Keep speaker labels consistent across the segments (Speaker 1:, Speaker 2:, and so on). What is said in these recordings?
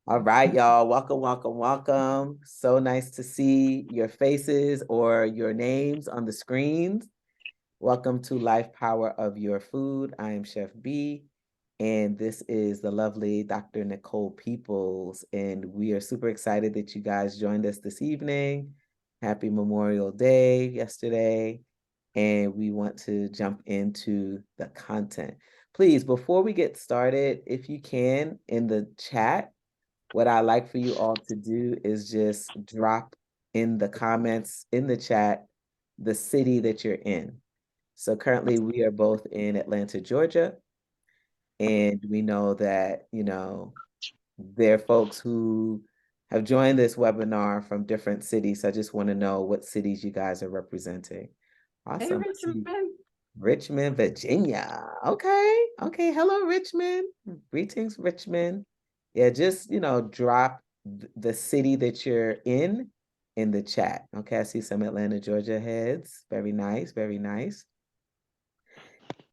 Speaker 1: All right, y'all. Welcome, welcome, welcome. So nice to see your faces or your names on the screens. Welcome to Life Power of Your Food. I am Chef Bee, and this is the lovely Dr. Nicole Peoples. And we are super excited that you guys joined us this evening. Happy Memorial Day yesterday. And we want to jump into the content. Please, before we get started, if you can, in the chat, what I like for you all to do is just drop in the comments in the chat the city that you're in. So currently we are both in Atlanta, Georgia, and we know that, there are folks who have joined this webinar from different cities. So I just want to know what cities you guys are representing.
Speaker 2: Hey,
Speaker 1: Awesome. I see
Speaker 2: Richmond.
Speaker 1: Richmond, Virginia. Okay. Okay. Hello, Richmond. Greetings, Richmond. Yeah, just, drop the city that you're in the chat. Okay. I see some Atlanta, Georgia heads. Very nice. Very nice.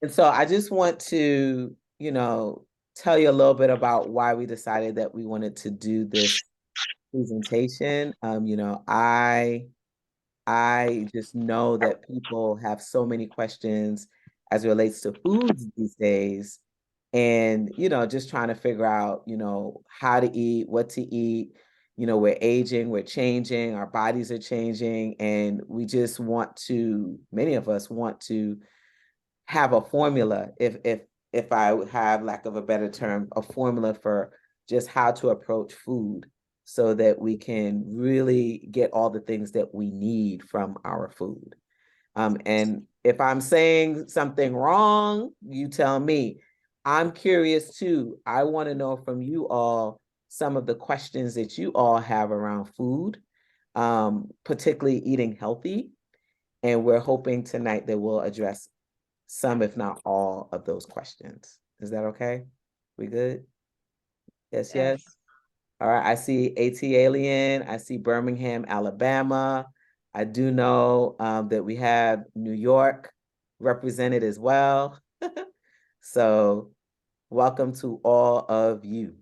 Speaker 1: And so I just want to, tell you a little bit about why we decided that we wanted to do this presentation. I just know that people have so many questions as it relates to foods these days. And, just trying to figure out, how to eat, what to eat. We're aging, we're changing, our bodies are changing, and we just want to, many of us want to have a formula, if I have lack of a better term, a formula for just how to approach food so that we can really get all the things that we need from our food. And if I'm saying something wrong, you tell me. I'm curious too. I want to know from you all some of the questions that you all have around food, particularly eating healthy. And we're hoping tonight that we'll address some, if not all, of those questions. Is that okay? We good? Yes,
Speaker 2: Yes.
Speaker 1: yes. All right. I see AT Alien. I see Birmingham, Alabama. I do know that we have New York represented as well. So welcome to all of you.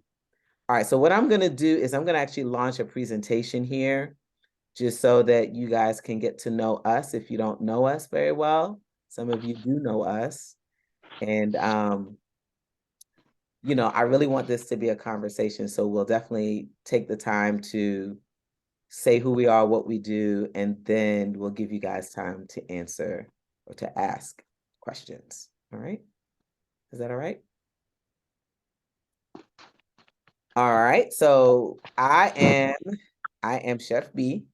Speaker 1: All right. So what I'm going to do is I'm going to actually launch a presentation here just so that you guys can get to know us if you don't know us very well. Some of you do know us. And I really want this to be a conversation. So we'll definitely take the time to say who we are, what we do, and then we'll give you guys time to answer or to ask questions. All right. Is that all right? All right. So I am Chef Bee.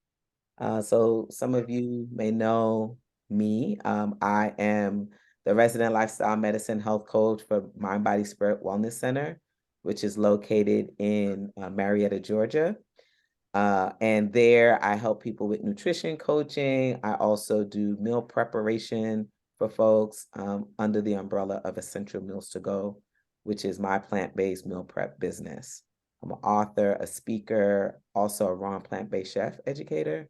Speaker 1: So some of you may know me. I am the resident lifestyle medicine health coach for Mind, Body, Spirit Wellness Center, which is located in Marietta, Georgia. And there I help people with nutrition coaching. I also do meal preparation for folks under the umbrella of Essential Meals to Go, which is my plant-based meal prep business. I'm an author, a speaker, also a raw plant-based chef educator,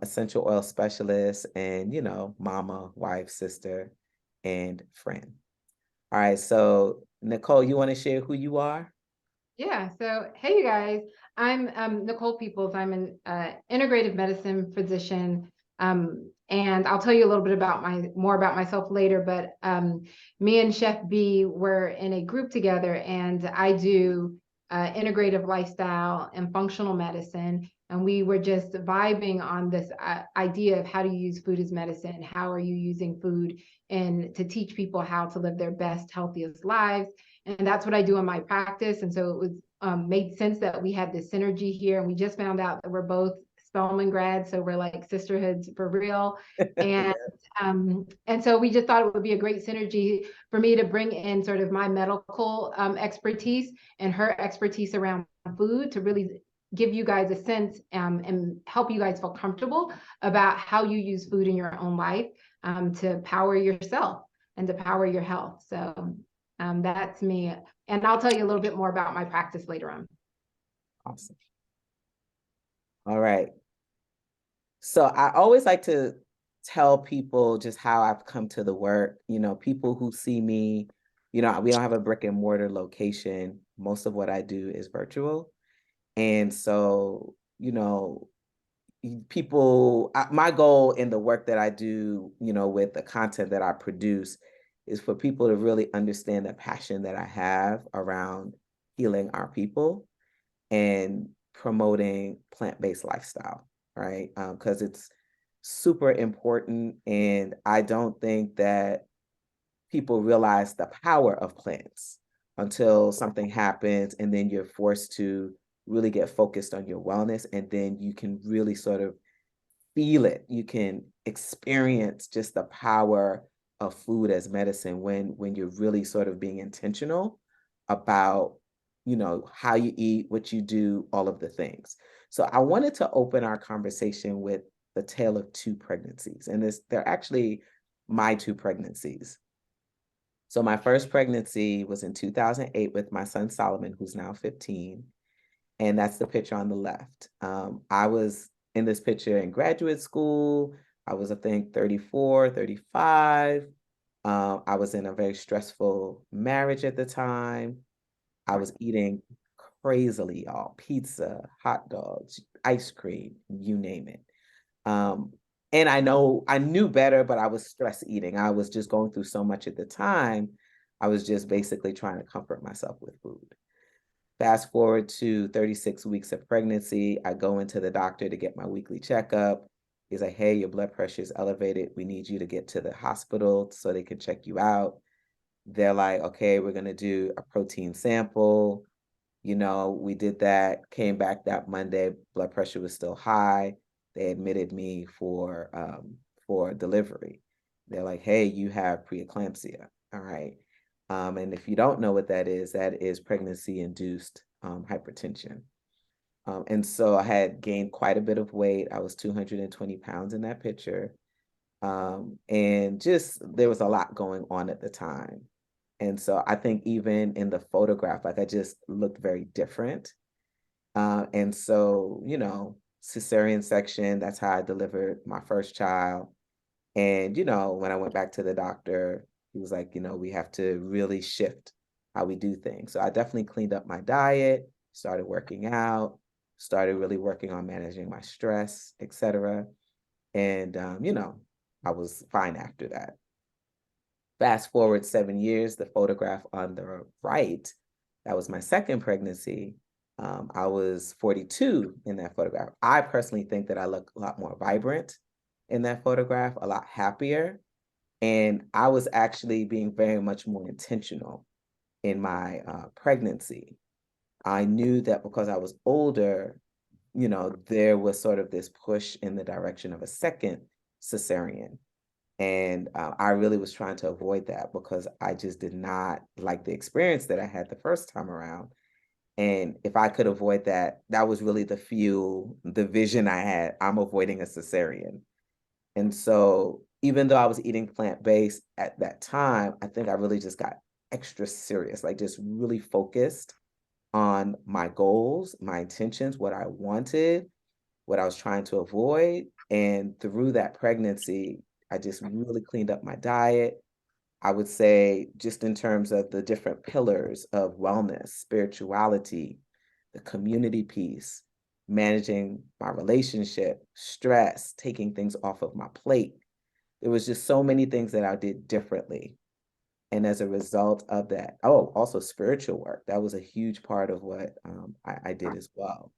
Speaker 1: essential oil specialist, and, mama, wife, sister, and friend. All right. So Nicole, you want to share who you are?
Speaker 2: Yeah. So, hey, you guys. I'm Nicole Peoples. I'm an integrative medicine physician. And I'll tell you a little bit about more about myself later. But me and Chef B were in a group together, and I do integrative lifestyle and functional medicine. And we were just vibing on this idea of how to use food as medicine. How are you using food and to teach people how to live their best, healthiest lives? And that's what I do in my practice. And so it was made sense that we had this synergy here. And we just found out that we're both Spelman grads, so we're like sisterhoods for real. And
Speaker 1: Yeah.
Speaker 2: and so we just thought it would be a great synergy for me to bring in sort of my medical expertise and her expertise around food to really give you guys a sense and help you guys feel comfortable about how you use food in your own life to power yourself and to power your health. So that's me. And I'll tell you a little bit more about my practice later on.
Speaker 1: Awesome. All right. So I always like to tell people just how I've come to the work. People who see me, we don't have a brick and mortar location. Most of what I do is virtual. And so, my goal in the work that I do, with the content that I produce is for people to really understand the passion that I have around healing our people and promoting plant-based lifestyle, right? Because it's super important. And I don't think that people realize the power of plants until something happens and then you're forced to really get focused on your wellness, and then you can really sort of feel it. You can experience just the power of food as medicine when you're really sort of being intentional about, how you eat, what you do, all of the things. So I wanted to open our conversation with the tale of two pregnancies. And they're actually my two pregnancies. So my first pregnancy was in 2008 with my son Solomon, who's now 15. And that's the picture on the left. I was in this picture in graduate school. I was, I think, 34, 35. I was in a very stressful marriage at the time. I was eating crazily, y'all. Pizza, hot dogs, ice cream, you name it. Um, and I knew better, but I was stress eating. I was just going through so much at the time. I was just basically trying to comfort myself with food. Fast forward to 36 weeks of pregnancy, I go into the doctor to get my weekly checkup. He's like, hey, your blood pressure is elevated. We need you to get to the hospital so they can check you out. They're like, okay, we're going to do a protein sample. We did that, came back that Monday, blood pressure was still high. They admitted me for delivery. They're like, hey, you have preeclampsia. All right. And if you don't know what that is pregnancy-induced hypertension. And so I had gained quite a bit of weight. I was 220 pounds in that picture. And just there was a lot going on at the time. And so I think even in the photograph, like I just looked very different. And so, cesarean section, that's how I delivered my first child. And, when I went back to the doctor, he was like, we have to really shift how we do things. So I definitely cleaned up my diet, started working out, started really working on managing my stress, etc. And, I was fine after that. Fast forward 7 years, the photograph on the right, that was my second pregnancy. I was 42 in that photograph. I personally think that I look a lot more vibrant in that photograph, a lot happier. And I was actually being very much more intentional in my pregnancy. I knew that because I was older, there was sort of this push in the direction of a second cesarean. And I really was trying to avoid that because I just did not like the experience that I had the first time around. And if I could avoid that, that was really the fuel, the vision I had. I'm avoiding a cesarean. And so even though I was eating plant-based at that time, I think I really just got extra serious, like just really focused on my goals, my intentions, what I wanted, what I was trying to avoid. And through that pregnancy, I just really cleaned up my diet. I would say, just in terms of the different pillars of wellness, spirituality, the community piece, managing my relationship, stress, taking things off of my plate. There was just so many things that I did differently. And as a result of that, oh, also spiritual work. That was a huge part of what I did as well.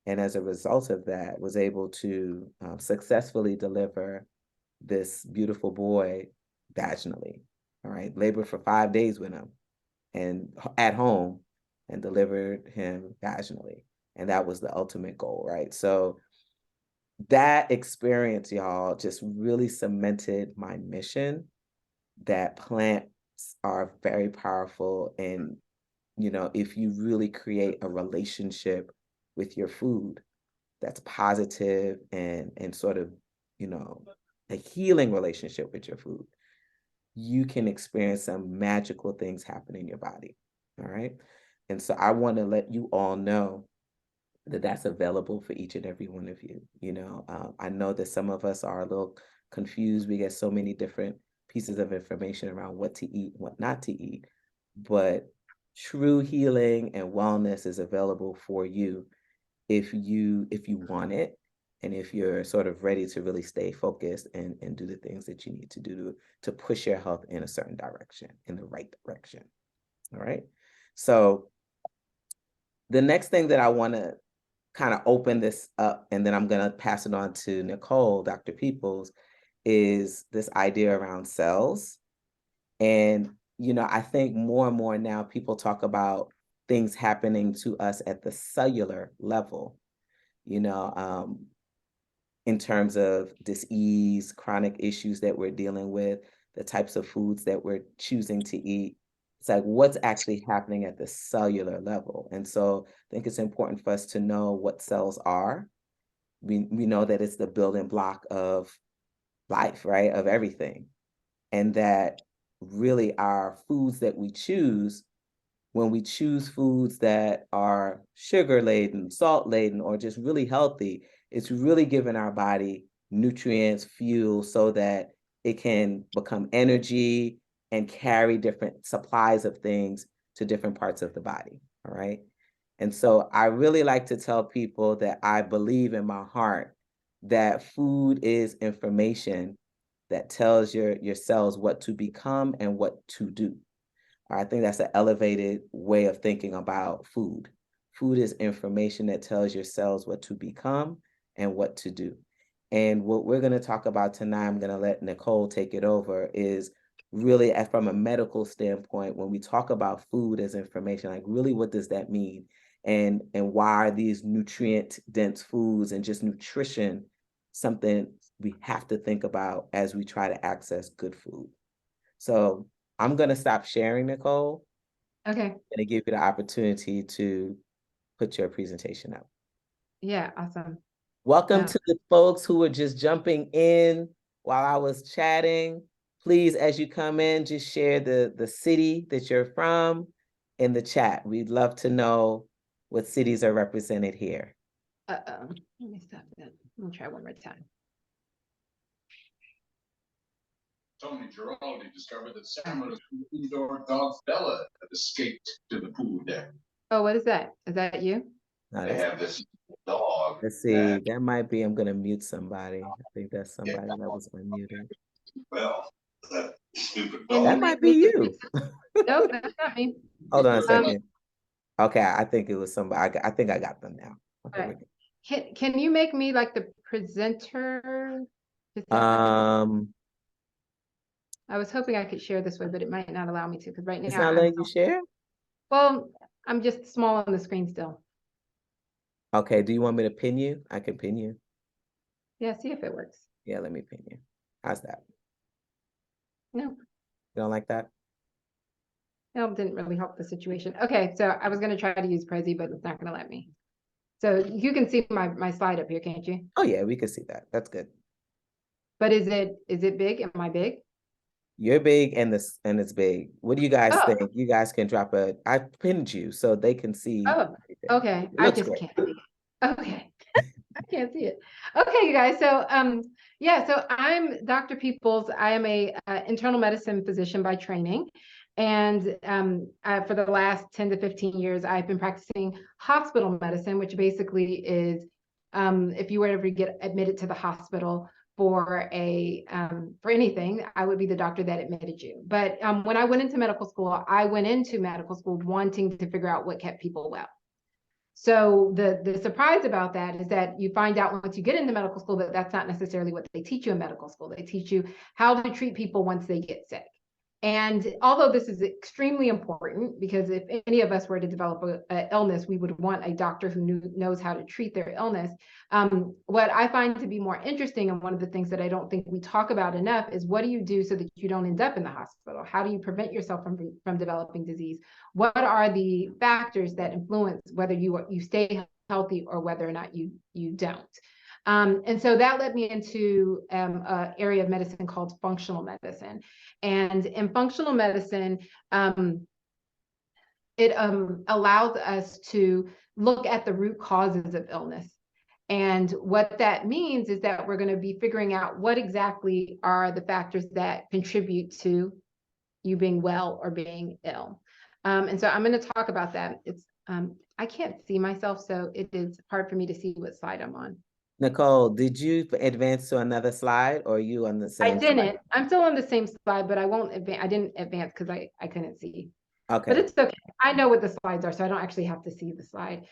Speaker 1: And as a result of that, was able to successfully deliver this beautiful boy vaginally. All right, labored for 5 days with him and at home and delivered him vaginally. And that was the ultimate goal, right? So that experience, y'all, just really cemented my mission that plants are very powerful. And, if you really create a relationship with your food that's positive and sort of, you know, a healing relationship with your food, you can experience some magical things happen in your body. All right. And so I want to let you all know that that's available for each and every one of you. I know that some of us are a little confused. We get so many different pieces of information around what to eat, what not to eat, but true healing and wellness is available for you. if you want it, and if you're sort of ready to really stay focused and do the things that you need to do to push your health in a certain direction, in the right direction. All right. So the next thing that I want to kind of open this up, and then I'm going to pass it on to Nicole, Dr. Peoples, is this idea around cells. And, I think more and more now people talk about things happening to us at the cellular level, you know, um, in terms of disease, chronic issues that we're dealing with, the types of foods that we're choosing to eat. It's like what's actually happening at the cellular level. And so I think it's important for us to know what cells are. We know that it's the building block of life, right? Of everything. And that really our foods that we choose, when we choose foods that are sugar laden, salt laden, or just really healthy, it's really giving our body nutrients, fuel, so that it can become energy and carry different supplies of things to different parts of the body. All right. And so I really like to tell people that I believe in my heart that food is information that tells your cells what to become and what to do. I think that's an elevated way of thinking about food. Food is information that tells your cells what to become and what to do. And what we're going to talk about tonight, I'm going to let Nicole take it over, is really from a medical standpoint, when we talk about food as information, like really what does that mean? And why are these nutrient dense foods and just nutrition something we have to think about as we try to access good food? So I'm going to stop sharing, Nicole,
Speaker 2: Okay.
Speaker 1: and give you the opportunity to put your presentation up.
Speaker 2: Yeah, awesome.
Speaker 1: Welcome to the folks who are just jumping in while I was chatting. Please, as you come in, just share the city that you're from in the chat. We'd love to know what cities are represented here.
Speaker 2: Let me stop that. Let me try one more time.
Speaker 3: Tony Giraldi discovered that salmon from the indoor dog Bella had escaped to the pool deck.
Speaker 2: Oh, what is that? Is that you?
Speaker 3: No, they have this dog.
Speaker 1: Let's see. That might be, I'm going to mute somebody. I think that's somebody that was unmuted.
Speaker 3: Well, that stupid dog.
Speaker 1: That might be you.
Speaker 2: No, that's not me.
Speaker 1: Hold on a second. Okay, I think it was somebody. I think I got them now. Okay.
Speaker 2: Right. Can you make me like the presenter? I was hoping I could share this way, but it might not allow me to because right now
Speaker 1: it's not letting you share.
Speaker 2: Well, I'm just small on the screen still.
Speaker 1: Okay. Do you want me to pin you? I can pin you.
Speaker 2: Yeah, see if it works.
Speaker 1: Yeah, let me pin you. How's that?
Speaker 2: No.
Speaker 1: You don't like that?
Speaker 2: No, it didn't really help the situation. Okay, so I was going to try to use Prezi, but it's not going to let me. So you can see my slide up here, can't you?
Speaker 1: Oh yeah, we can see that. That's good.
Speaker 2: But is it big? Am I big?
Speaker 1: You're big and it's big. What do you guys think? You guys can drop I pinned you so they can see.
Speaker 2: Oh, okay. I just can't see it. Okay. I can't see it. Okay, you guys. So yeah, so I'm Dr. Peoples. I am a internal medicine physician by training. And for the last 10 to 15 years, I've been practicing hospital medicine, which basically is if you were ever get admitted to the hospital for anything, I would be the doctor that admitted you. But when I went into medical school, I went into medical school wanting to figure out what kept people well. So the surprise about that is that you find out once you get into medical school that that's not necessarily what they teach you in medical school. They teach you how to treat people once they get sick. And although this is extremely important, because if any of us were to develop an illness, we would want a doctor who knows how to treat their illness. What I find to be more interesting, and one of the things that I don't think we talk about enough, is what do you do so that you don't end up in the hospital? How do you prevent yourself from developing disease? What are the factors that influence whether you stay healthy or whether or not you don't? And so that led me into an area of medicine called functional medicine. And in functional medicine, it allows us to look at the root causes of illness. And what that means is that we're going to be figuring out what exactly are the factors that contribute to you being well or being ill. And so I'm going to talk about that. I can't see myself, so it is hard for me to see what slide I'm on.
Speaker 1: Nicole, did you advance to another slide or are you on the
Speaker 2: I
Speaker 1: same slide?
Speaker 2: didn't. I'm still on the same slide, but I won't advance. I didn't advance because I couldn't see. But
Speaker 1: Okay,
Speaker 2: it's okay. I know what the slides are, so I don't actually have to see the slide.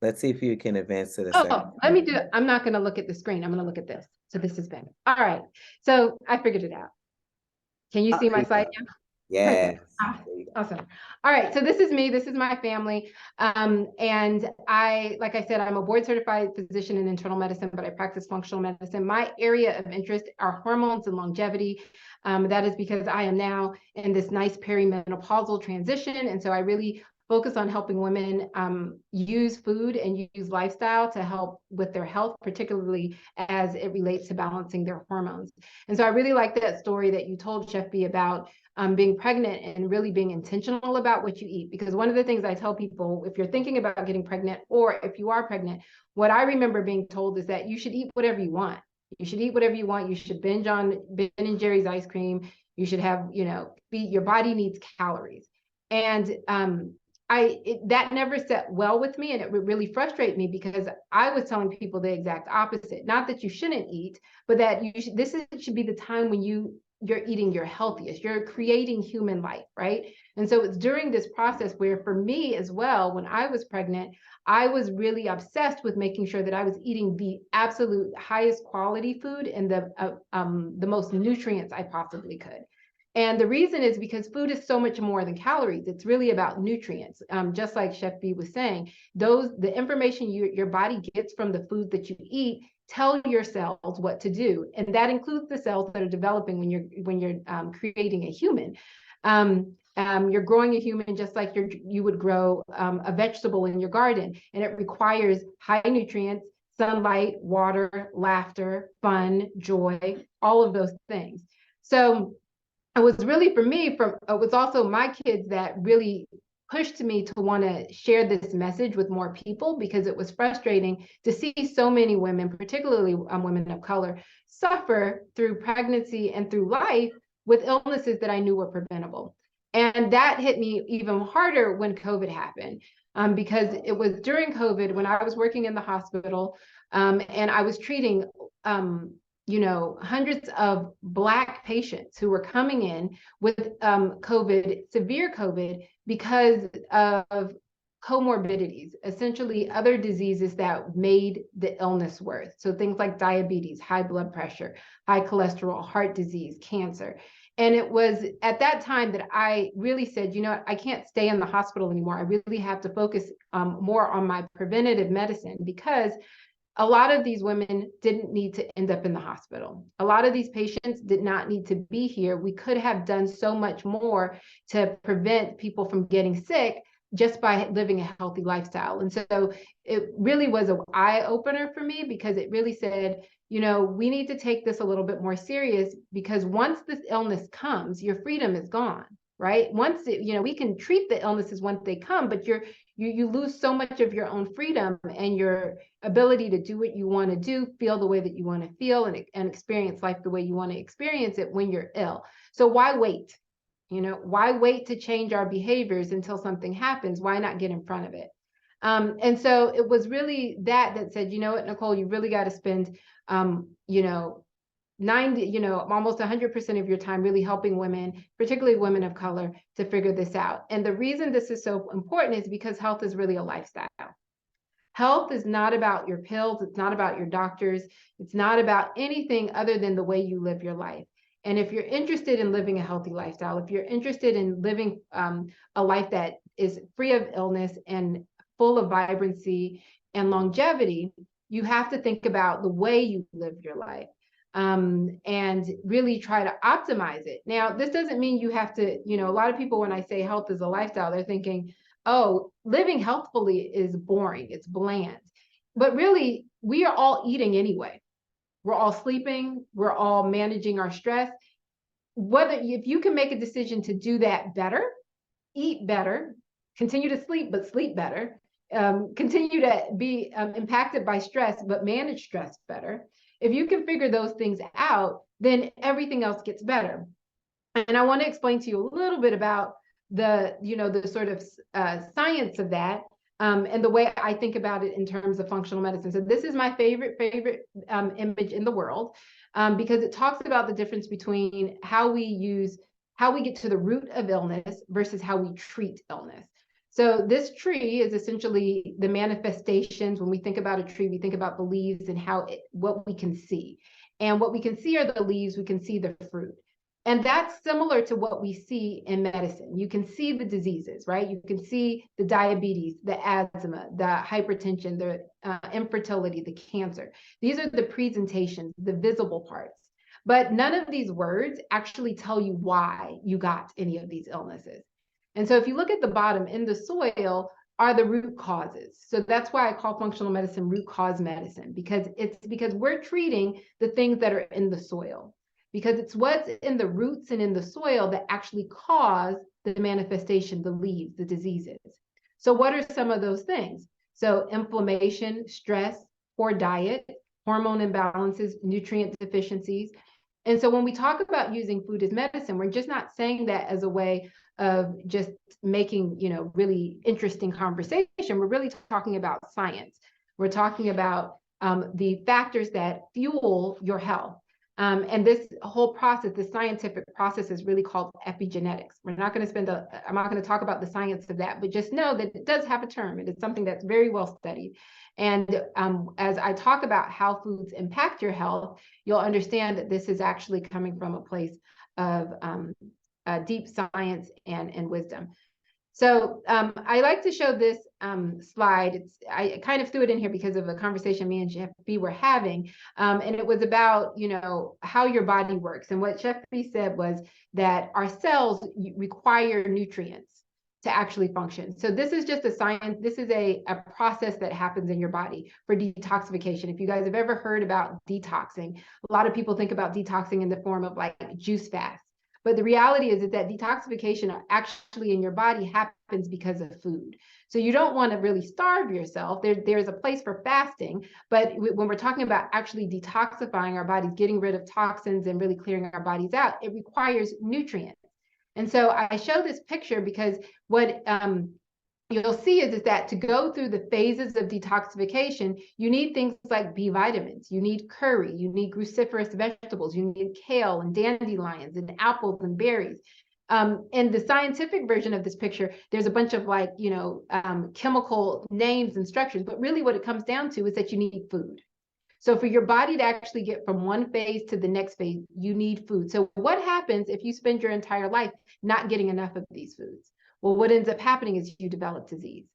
Speaker 1: let's see if you can advance to the second.
Speaker 2: Oh, let me do it. I'm not going to look at the screen. I'm going to look at this. So this is Ben. All right. So I figured it out. Can you see
Speaker 1: There
Speaker 2: my
Speaker 1: you
Speaker 2: slide
Speaker 1: go.
Speaker 2: now?
Speaker 1: Yes.
Speaker 2: Perfect. Ah,
Speaker 1: There you go.
Speaker 2: awesome. All right. So this is me. This is my family. And like I said, I'm a board certified physician in internal medicine, but I practice functional medicine. My area of interest are hormones and longevity. That is because I am now in this nice perimenopausal transition. And so I really focus on helping women use food and use lifestyle to help with their health, particularly as it relates to balancing their hormones. And so I really like that story that you told, Chef Bee, about being pregnant and really being intentional about what you eat. Because one of the things I tell people, if you're thinking about getting pregnant or if you are pregnant, what I remember being told is that you should eat whatever you want. You should eat whatever you want. You should binge on Ben and Jerry's ice cream. You should have, your body needs calories. And that never set well with me, and it would really frustrate me because I was telling people the exact opposite. Not that you shouldn't eat, but that should be the time when you're eating your healthiest. You're creating human life, right? And so it's during this process where, for me as well, when I was pregnant, I was really obsessed with making sure that I was eating the absolute highest quality food and the most nutrients I possibly could. And the reason is because food is so much more than calories. It's really about nutrients. Just like Chef B was saying, the information your body gets from the food that you eat tell your cells what to do, and that includes the cells that are developing when you're creating a human. You're growing a human just like you would grow a vegetable in your garden, and it requires high nutrients, sunlight, water, laughter, fun, joy, all of those things. So it was really, for me, it was also my kids that really pushed me to want to share this message with more people, because it was frustrating to see so many women, particularly women of color, suffer through pregnancy and through life with illnesses that I knew were preventable. And that hit me even harder when COVID happened, because it was during COVID when I was working in the hospital, and I was treating hundreds of Black patients who were coming in with COVID, severe COVID, because of comorbidities, essentially other diseases that made the illness worse. So things like diabetes, high blood pressure, high cholesterol, heart disease, cancer. And it was at that time that I really said, I can't stay in the hospital anymore. I really have to focus more on my preventative medicine, because a lot of these women didn't need to end up in the hospital. A lot of these patients did not need to be here. We could have done so much more to prevent people from getting sick just by living a healthy lifestyle. And so it really was an eye-opener for me, because it really said, we need to take this a little bit more serious, because once this illness comes, your freedom is gone, right? We can treat the illnesses once they come, but you lose so much of your own freedom and your ability to do what you want to do, feel the way that you want to feel, and experience life the way you want to experience it when you're ill. So why wait? Why wait to change our behaviors until something happens? Why not get in front of it? And so it was really that said, you know what, Nicole, you really got to spend, 90, almost 100% of your time really helping women, particularly women of color, to figure this out. And the reason this is so important is because health is really a lifestyle. Health is not about your pills. It's not about your doctors. It's not about anything other than the way you live your life. And if you're interested in living a healthy lifestyle, if you're interested in living a life that is free of illness and full of vibrancy and longevity, you have to think about the way you live your life, and really try to optimize it. Now, this doesn't mean you have to, a lot of people, when I say health is a lifestyle, they're thinking, oh, living healthfully is boring, it's bland. But really, we are all eating anyway. We're all sleeping, we're all managing our stress. If you can make a decision to do that better, eat better, continue to sleep, but sleep better, continue to be impacted by stress, but manage stress better. If you can figure those things out, then everything else gets better. And I want to explain to you a little bit about the sort of science of that, and the way I think about it in terms of functional medicine. So this is my favorite image in the world, because it talks about the difference between how we get to the root of illness versus how we treat illness. So this tree is essentially the manifestations. When we think about a tree, we think about the leaves and what we can see. And what we can see are the leaves, we can see the fruit. And that's similar to what we see in medicine. You can see the diseases, right? You can see the diabetes, the asthma, the hypertension, the infertility, the cancer. These are the presentations, the visible parts. But none of these words actually tell you why you got any of these illnesses. And so if you look at the bottom, in the soil are the root causes. So that's why I call functional medicine root cause medicine, because we're treating the things that are in the soil, because it's what's in the roots and in the soil that actually cause the manifestation, the leaves, the diseases. So what are some of those things? So inflammation, stress, poor diet, hormone imbalances, nutrient deficiencies. And so when we talk about using food as medicine, we're just not saying that as a way of just making, really interesting conversation. We're really talking about science. We're talking about the factors that fuel your health. And this whole process, the scientific process, is really called epigenetics. I'm not going to talk about the science of that, but just know that it does have a term. It is something that's very well studied. And as I talk about how foods impact your health, you'll understand that this is actually coming from a place of deep science and wisdom. So I like to show this slide. I kind of threw it in here because of a conversation me and Chef Beee were having, and it was about how your body works. And what Chef Beee said was that our cells require nutrients to actually function. So this is just a science. This is a process that happens in your body for detoxification. If you guys have ever heard about detoxing, a lot of people think about detoxing in the form of like juice fast. But the reality is that detoxification actually in your body happens because of food. So you don't want to really starve yourself. There's a place for fasting, but when we're talking about actually detoxifying our bodies, getting rid of toxins and really clearing our bodies out, it requires nutrients. And so I show this picture because what you'll see is that to go through the phases of detoxification, you need things like B vitamins, you need curry, you need cruciferous vegetables, you need kale and dandelions and apples and berries. In the scientific version of this picture, there's a bunch of chemical names and structures, but really what it comes down to is that you need food. So for your body to actually get from one phase to the next phase, you need food. So what happens if you spend your entire life not getting enough of these foods? Well, what ends up happening is you develop disease.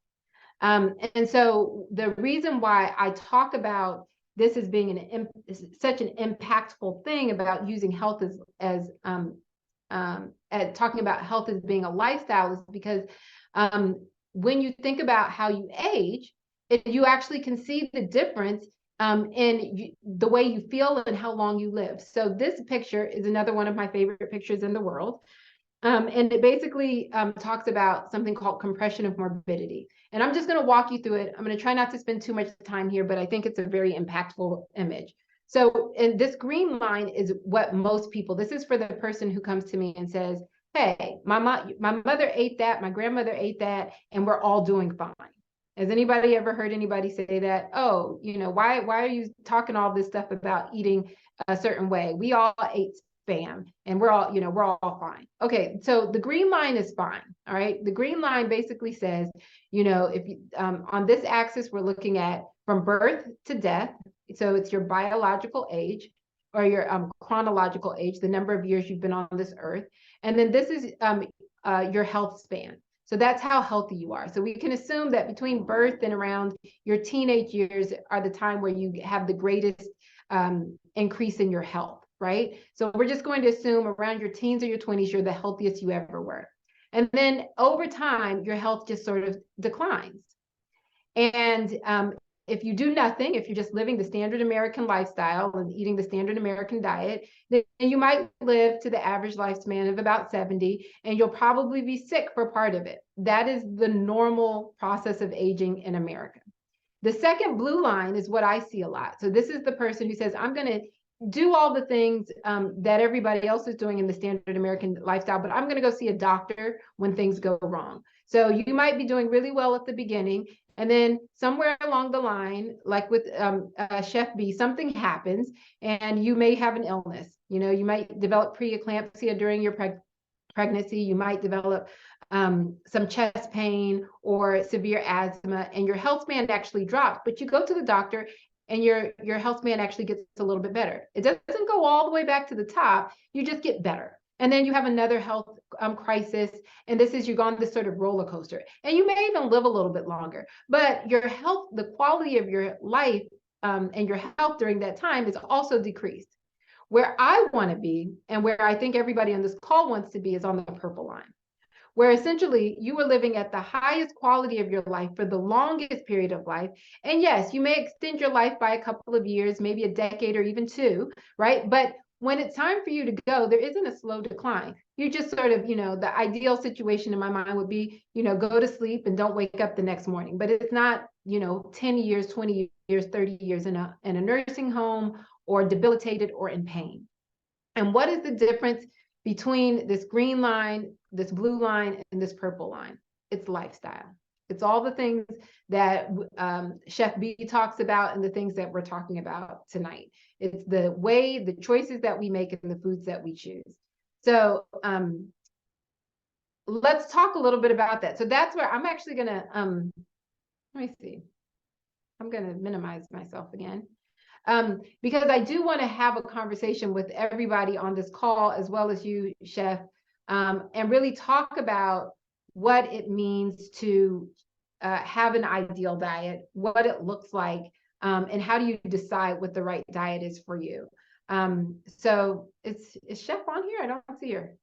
Speaker 2: And so the reason why I talk about this as being such an impactful thing about using health as talking about health as being a lifestyle is because when you think about how you age, you actually can see the difference in the way you feel and how long you live. So this picture is another one of my favorite pictures in the world. And it basically talks about something called compression of morbidity. And I'm just going to walk you through it. I'm going to try not to spend too much time here, but I think it's a very impactful image. So in this green line is what most people, this is for the person who comes to me and says, hey, my mother ate that, my grandmother ate that, and we're all doing fine. Has anybody ever heard anybody say that? Oh, why are you talking all this stuff about eating a certain way? We all ate spam and we're all fine. Okay, so the green line is fine. All right. The green line basically says, if you, on this axis, we're looking at from birth to death. So it's your biological age or your chronological age, the number of years you've been on this earth. And then this is your health span. So that's how healthy you are. So we can assume that between birth and around your teenage years are the time where you have the greatest increase in your health, right? So we're just going to assume around your teens or your 20s, you're the healthiest you ever were. And then over time, your health just sort of declines. And if you do nothing, if you're just living the standard American lifestyle and eating the standard American diet, then you might live to the average lifespan of about 70, and you'll probably be sick for part of it. That is the normal process of aging in America. The second blue line is what I see a lot. So this is the person who says, I'm going to do all the things that everybody else is doing in the standard American lifestyle, but I'm going to go see a doctor when things go wrong. So you might be doing really well at the beginning, and then somewhere along the line, like with Chef Bee, something happens and you may have an illness. You know, you might develop preeclampsia during your pregnancy. You might develop some chest pain or severe asthma, and your health span actually drops. But you go to the doctor and your health span actually gets a little bit better. It doesn't go all the way back to the top. You just get better. And then you have another health crisis. And this is, you're on this sort of roller coaster. And you may even live a little bit longer. But your health, the quality of your life and your health during that time is also decreased. Where I want to be, and where I think everybody on this call wants to be, is on the purple line, where essentially you are living at the highest quality of your life for the longest period of life. And yes, you may extend your life by a couple of years, maybe a decade or even two, right? But when it's time for you to go, there isn't a slow decline. You just sort of, the ideal situation in my mind would be, go to sleep and don't wake up the next morning. But it's not, 10 years, 20 years, 30 years in a nursing home, or debilitated or in pain. And what is the difference between this green line, this blue line, and this purple line? It's lifestyle. It's all the things that Chef Bee talks about and the things that we're talking about tonight. It's the way, the choices that we make and the foods that we choose. So let's talk a little bit about that. So that's where I'm actually going to, let me see. I'm going to minimize myself again. Because I do want to have a conversation with everybody on this call, as well as you, Chef, and really talk about what it means to have an ideal diet, what it looks like, and how do you decide what the right diet is for you. So is Chef on here? I don't see her.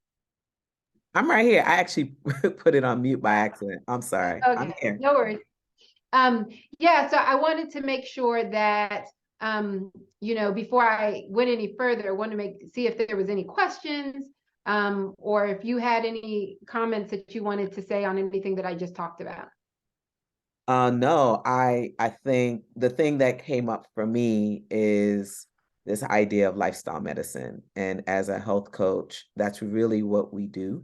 Speaker 1: I'm right here. I actually put it on mute by accident. I'm sorry.
Speaker 2: Okay,
Speaker 1: I'm here.
Speaker 2: no worries. Yeah, so I wanted to make sure that before I went any further, I wanted to see if there was any questions, or if you had any comments that you wanted to say on anything that I just talked about.
Speaker 1: No, I think the thing that came up for me is this idea of lifestyle medicine. And as a health coach, that's really what we do.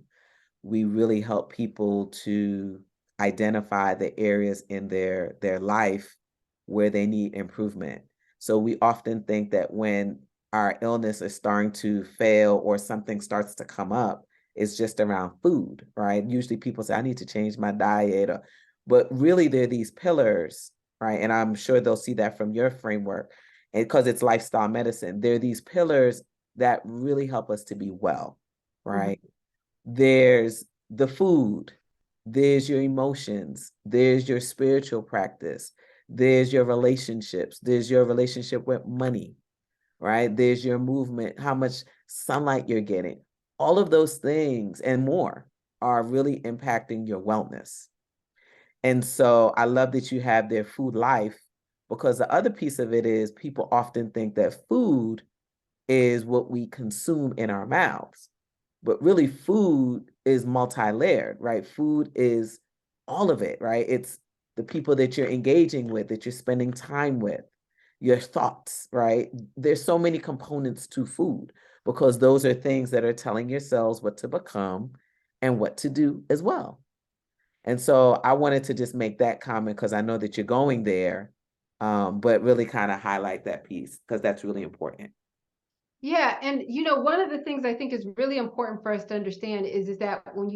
Speaker 1: We really help people to identify the areas in their life where they need improvement. So we often think that when our illness is starting to fail or something starts to come up, it's just around food, right? Usually people say, I need to change my diet, but really they're these pillars, right? And I'm sure they'll see that from your framework, and because it's lifestyle medicine, they're these pillars that really help us to be well, right? Mm-hmm. There's the food, there's your emotions, there's your spiritual practice, there's your relationships, there's your relationship with money, right? There's your movement, how much sunlight you're getting. All of those things and more are really impacting your wellness. And so I love that you have their food life, because the other piece of it is people often think that food is what we consume in our mouths. But really, food is multi-layered, right? Food is all of it, right? It's the people that you're engaging with, that you're spending time with, your thoughts, right? There's so many components to food, because those are things that are telling your cells what to become and what to do as well. And so I wanted to just make that comment, because I know that you're going there, but really kind of highlight that piece, because that's really important.
Speaker 2: Yeah, and one of the things I think is really important for us to understand is that when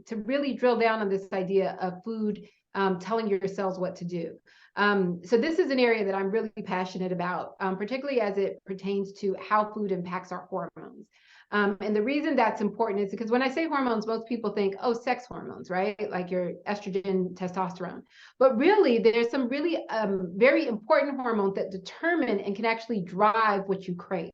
Speaker 2: to really drill down on this idea of food telling your cells what to do. So this is an area that I'm really passionate about, particularly as it pertains to how food impacts our hormones. And the reason that's important is because when I say hormones, most people think, oh, sex hormones, right? Like your estrogen, testosterone. But really, there's some really very important hormones that determine and can actually drive what you crave.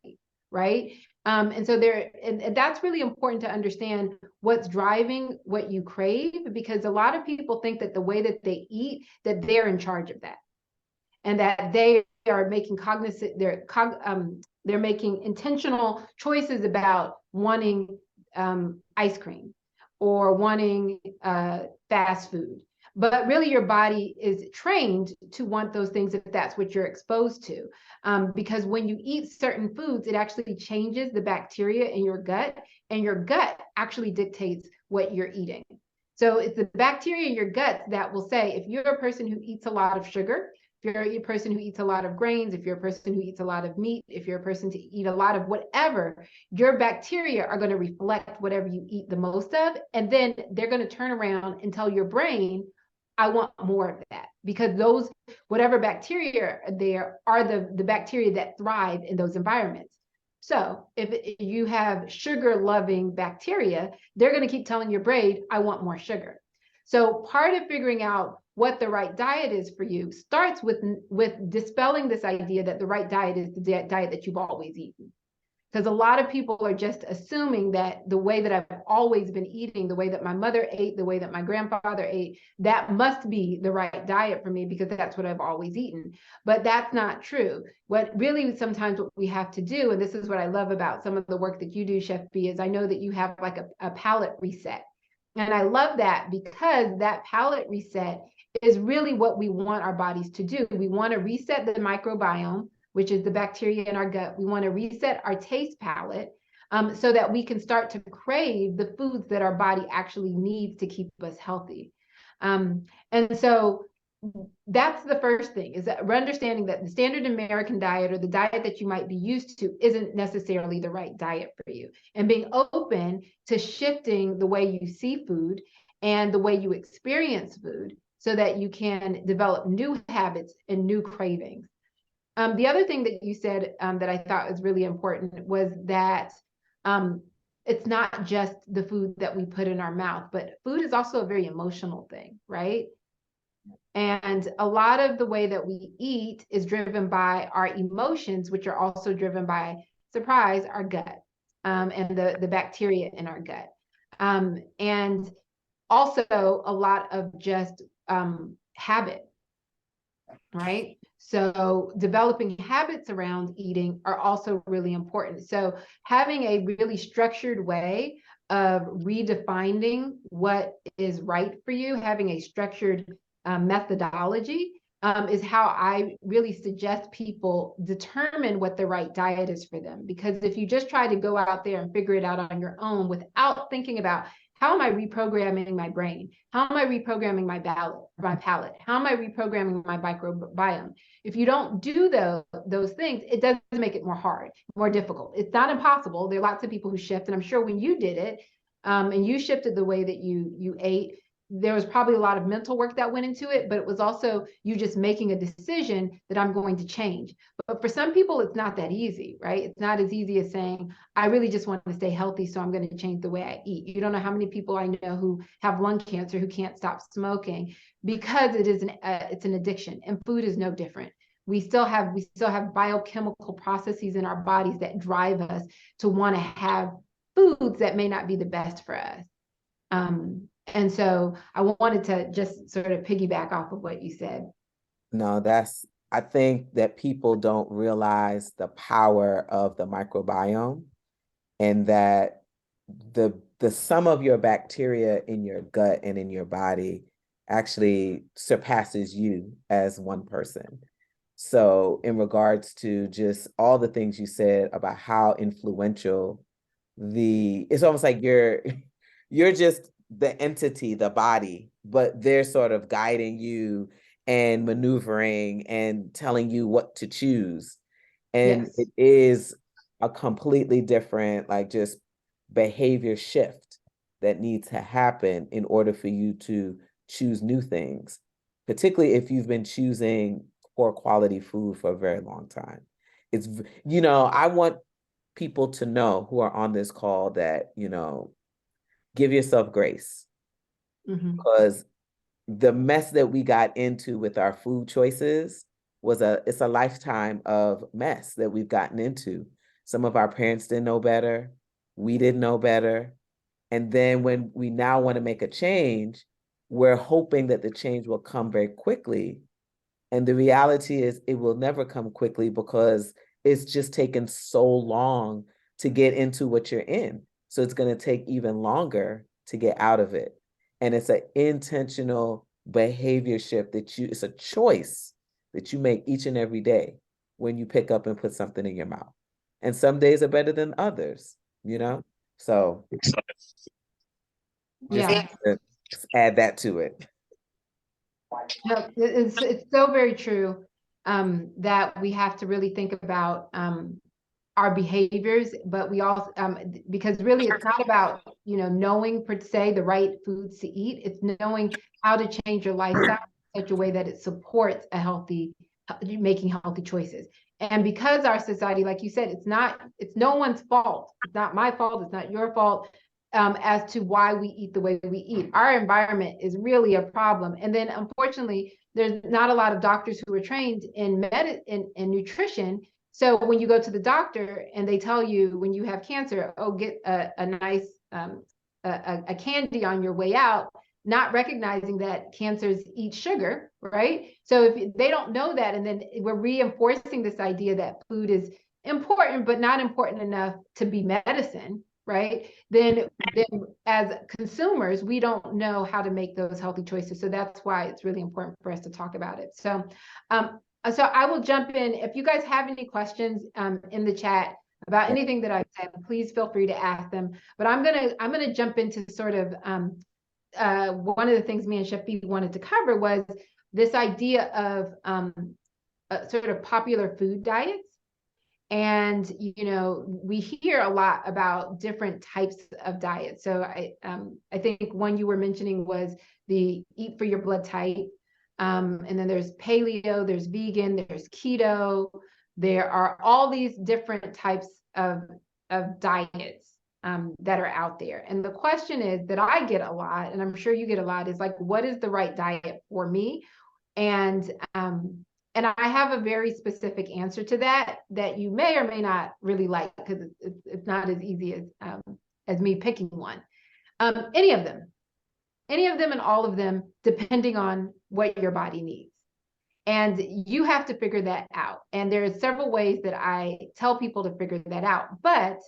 Speaker 2: Right. And so and that's really important to understand what's driving what you crave, because a lot of people think that the way that they eat, that they're in charge of that, and that they are making they're making intentional choices about wanting ice cream or wanting fast food. but really your body is trained to want those things if that's what you're exposed to. Because when you eat certain foods, it actually changes the bacteria in your gut, and your gut actually dictates what you're eating. So it's the bacteria in your gut that will say, if you're a person who eats a lot of sugar, if you're a person who eats a lot of grains, if you're a person who eats a lot of meat, if you're a person to eat a lot of whatever, your bacteria are going to reflect whatever you eat the most of. And then they're going to turn around and tell your brain, I want more of that, because those, whatever bacteria are there are the bacteria that thrive in those environments. So if you have sugar loving bacteria, they're going to keep telling your brain, I want more sugar. So part of figuring out what the right diet is for you starts with dispelling this idea that the right diet is the diet that you've always eaten. Because a lot of people are just assuming that the way that I've always been eating, the way that my mother ate, the way that my grandfather ate, that must be the right diet for me because that's what I've always eaten. But that's not true. What really sometimes what we have to do, and this is what I love about some of the work that you do, Chef Bee, is I know that you have like a palate reset. And I love that because that palate reset is really what we want our bodies to do. We want to reset the microbiome, which is the bacteria in our gut. We want to reset our taste palette so that we can start to crave the foods that our body actually needs to keep us healthy. And so that's the first thing, is that understanding that the standard American diet or the diet that you might be used to isn't necessarily the right diet for you, and being open to shifting the way you see food and the way you experience food so that you can develop new habits and new cravings. The other thing that you said that I thought was really important was that it's not just the food that we put in our mouth, but food is also a very emotional thing, right? And a lot of the way that we eat is driven by our emotions, which are also driven by, surprise, our gut and the bacteria in our gut. And also a lot of just habit, right? So developing habits around eating are also really important. So having a really structured way of redefining what is right for you, having a structured methodology is how I really suggest people determine what the right diet is for them. Because if you just try to go out there and figure it out on your own without thinking about, how am I reprogramming my brain? How am I reprogramming my palate? How am I reprogramming my microbiome? If you don't do those things, it does make it more hard, more difficult. It's not impossible. There are lots of people who shift, and I'm sure when you did it, and you shifted the way that you ate, there was probably a lot of mental work that went into it, but it was also you just making a decision that I'm going to change. But for some people, it's not that easy, right? It's not as easy as saying, I really just want to stay healthy, so I'm going to change the way I eat. You don't know how many people I know who have lung cancer who can't stop smoking because it's an addiction, and food is no different. We still have biochemical processes in our bodies that drive us to want to have foods that may not be the best for us. And so I wanted to just sort of piggyback off of what you said.
Speaker 1: No, I think that people don't realize the power of the microbiome, and that the sum of your bacteria in your gut and in your body actually surpasses you as one person. So in regards to just all the things you said about how influential it's almost like you're just the entity, the body, but they're sort of guiding you and maneuvering and telling you what to choose. And
Speaker 2: Yes.
Speaker 1: it is a completely different, like, just behavior shift that needs to happen in order for you to choose new things, particularly if you've been choosing poor quality food for a very long time. It's, I want people to know who are on this call that, give yourself grace, because the mess that we got into with our food choices it's a lifetime of mess that we've gotten into. Some of our parents didn't know better. We didn't know better. And then when we now want to make a change, we're hoping that the change will come very quickly. And the reality is it will never come quickly because it's just taken so long to get into what you're in. So it's going to take even longer to get out of it. And it's an intentional behavior shift that it's a choice that you make each and every day when you pick up and put something in your mouth. And some days are better than others, you know? So just
Speaker 2: Yeah.
Speaker 1: add that to it.
Speaker 2: No, it's so very true, that we have to really think about our behaviors, but we also because really it's not about, you know, knowing per se the right foods to eat. It's knowing how to change your lifestyle in such a way that it supports a healthy, making healthy choices. And because our society, like you said, it's no one's fault. It's not my fault. It's not your fault. As to why we eat the way we eat. Our environment is really a problem. And then unfortunately, there's not a lot of doctors who are trained in in nutrition. So when you go to the doctor and they tell you when you have cancer, oh, get a nice a candy on your way out, not recognizing that cancers eat sugar, right? So if they don't know that, and then we're reinforcing this idea that food is important, but not important enough to be medicine, right? Then as consumers, we don't know how to make those healthy choices. So that's why it's really important for us to talk about it. So so I will jump in. If you guys have any questions in the chat about anything that I've said, please feel free to ask them. But I'm gonna jump into sort of one of the things me and Chef Beee wanted to cover was this idea of sort of popular food diets. And, you know, we hear a lot about different types of diets. So I think one you were mentioning was the eat for your blood type. And then there's paleo, there's vegan, there's keto. There are all these different types of diets that are out there. And the question is that I get a lot, and I'm sure you get a lot, is like, what is the right diet for me? And I have a very specific answer to that you may or may not really like, because it's not as easy as me picking one. Any of them and all of them, depending on what your body needs. And you have to figure that out. And there are several ways that I tell people to figure that out. But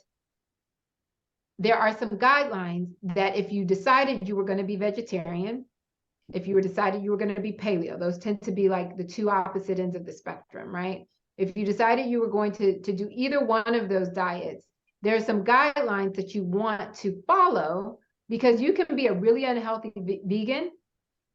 Speaker 2: there are some guidelines that if you decided you were going to be vegetarian, if you were decided you were going to be paleo, those tend to be like the two opposite ends of the spectrum, right? If you decided you were going to do either one of those diets, there are some guidelines that you want to follow, because you can be a really unhealthy vegan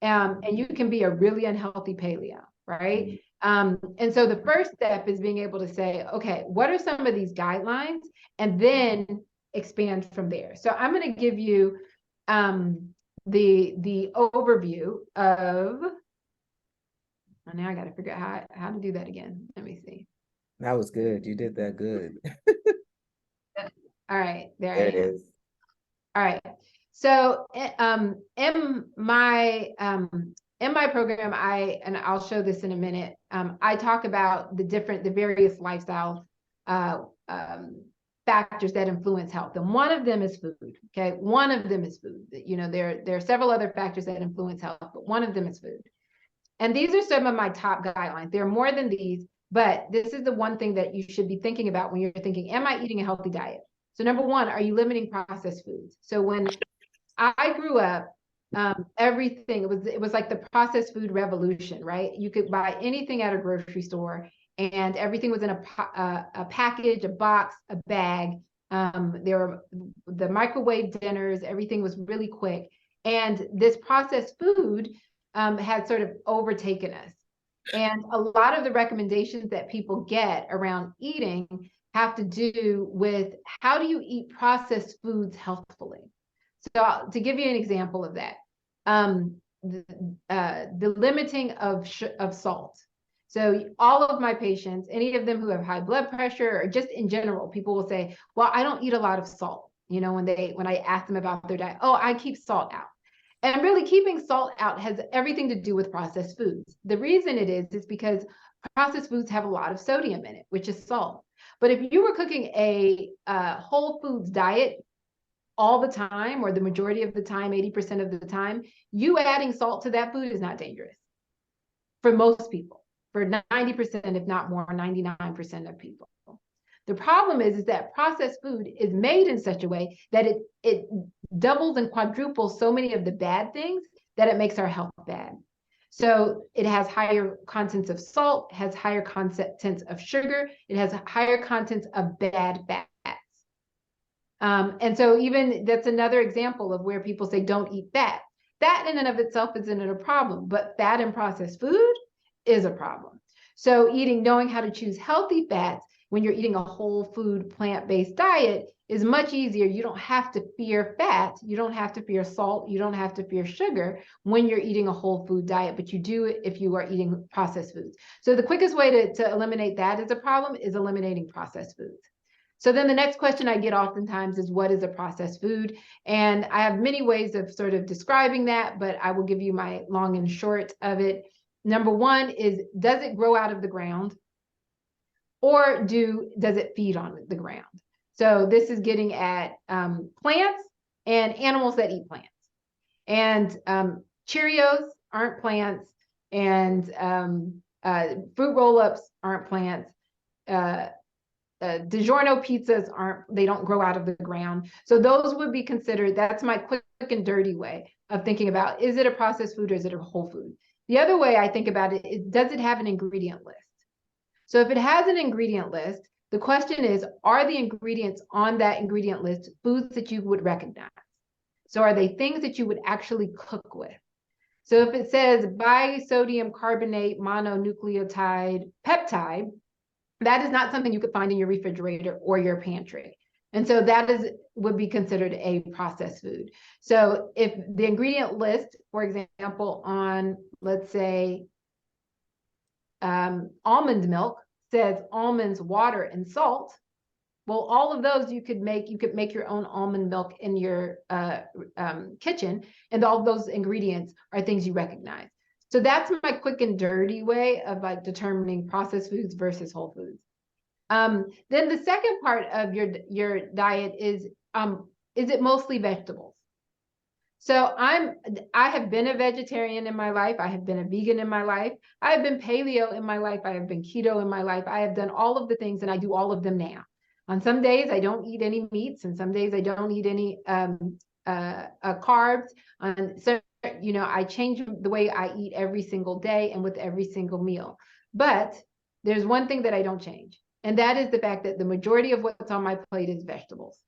Speaker 2: and you can be a really unhealthy paleo, right? And so the first step is being able to say, okay, what are some of these guidelines? And then expand from there. So I'm going to give you the overview of, and now I got to figure out how to do that again. Let me see.
Speaker 1: That was good. You did that good.
Speaker 2: All right, there
Speaker 1: There
Speaker 2: I
Speaker 1: it
Speaker 2: am.
Speaker 1: is.
Speaker 2: All right. So in my program, and I'll show this in a minute, I talk about the various lifestyle factors that influence health. And one of them is food. Okay. One of them is food. You know, there are several other factors that influence health, but one of them is food. And these are some of my top guidelines. There are more than these, but this is the one thing that you should be thinking about when you're thinking, am I eating a healthy diet? So number one, are you limiting processed foods? So when I grew up, everything, it was like the processed food revolution, right? You could buy anything at a grocery store and everything was in a package, a box, a bag. There were the microwave dinners, everything was really quick. And this processed food had sort of overtaken us. And a lot of the recommendations that people get around eating have to do with how do you eat processed foods healthfully? So to give you an example of that, the limiting of salt. So all of my patients, any of them who have high blood pressure or just in general, people will say, well, I don't eat a lot of salt. You know, when I ask them about their diet, oh, I keep salt out. And really keeping salt out has everything to do with processed foods. The reason it is because processed foods have a lot of sodium in it, which is salt. But if you were cooking a whole foods diet all the time, or the majority of the time, 80% of the time, you adding salt to that food is not dangerous for most people, for 90%, if not more, 99% of people. The problem is that processed food is made in such a way that it doubles and quadruples so many of the bad things that it makes our health bad. So it has higher contents of salt, has higher contents of sugar, it has higher contents of bad fats. And so even that's another example of where people say don't eat fat. That in and of itself isn't a problem, but fat in processed food is a problem. So knowing how to choose healthy fats when you're eating a whole food plant-based diet is much easier. You don't have to fear fat, you don't have to fear salt, you don't have to fear sugar when you're eating a whole food diet, but you do it if you are eating processed foods. So the quickest way to eliminate that as a problem is eliminating processed foods. So then the next question I get oftentimes is, what is a processed food? And I have many ways of sort of describing that, but I will give you my long and short of it. Number one is, does it grow out of the ground? Or does it feed on the ground? So this is getting at plants and animals that eat plants. And Cheerios aren't plants, and fruit roll-ups aren't plants. DiGiorno pizzas they don't grow out of the ground. So those would be considered, that's my quick and dirty way of thinking about, is it a processed food or is it a whole food? The other way I think about it is, does it have an ingredient list? So if it has an ingredient list, the question is, are the ingredients on that ingredient list foods that you would recognize? So are they things that you would actually cook with? So if it says bisodium carbonate mononucleotide peptide, that is not something you could find in your refrigerator or your pantry. And so that would be considered a processed food. So if the ingredient list, for example, on, let's say, almond milk says almonds, water, and salt, well, all of those you could make your own almond milk in your kitchen, and all of those ingredients are things you recognize. So that's my quick and dirty way of like determining processed foods versus whole foods. Then the second part of your diet is it mostly vegetables? So I have been a vegetarian in my life. I have been a vegan in my life. I have been paleo in my life. I have been keto in my life. I have done all of the things, and I do all of them now. On some days, I don't eat any meats, and some days I don't eat any carbs. So, I change the way I eat every single day and with every single meal. But there's one thing that I don't change, and that is the fact that the majority of what's on my plate is vegetables.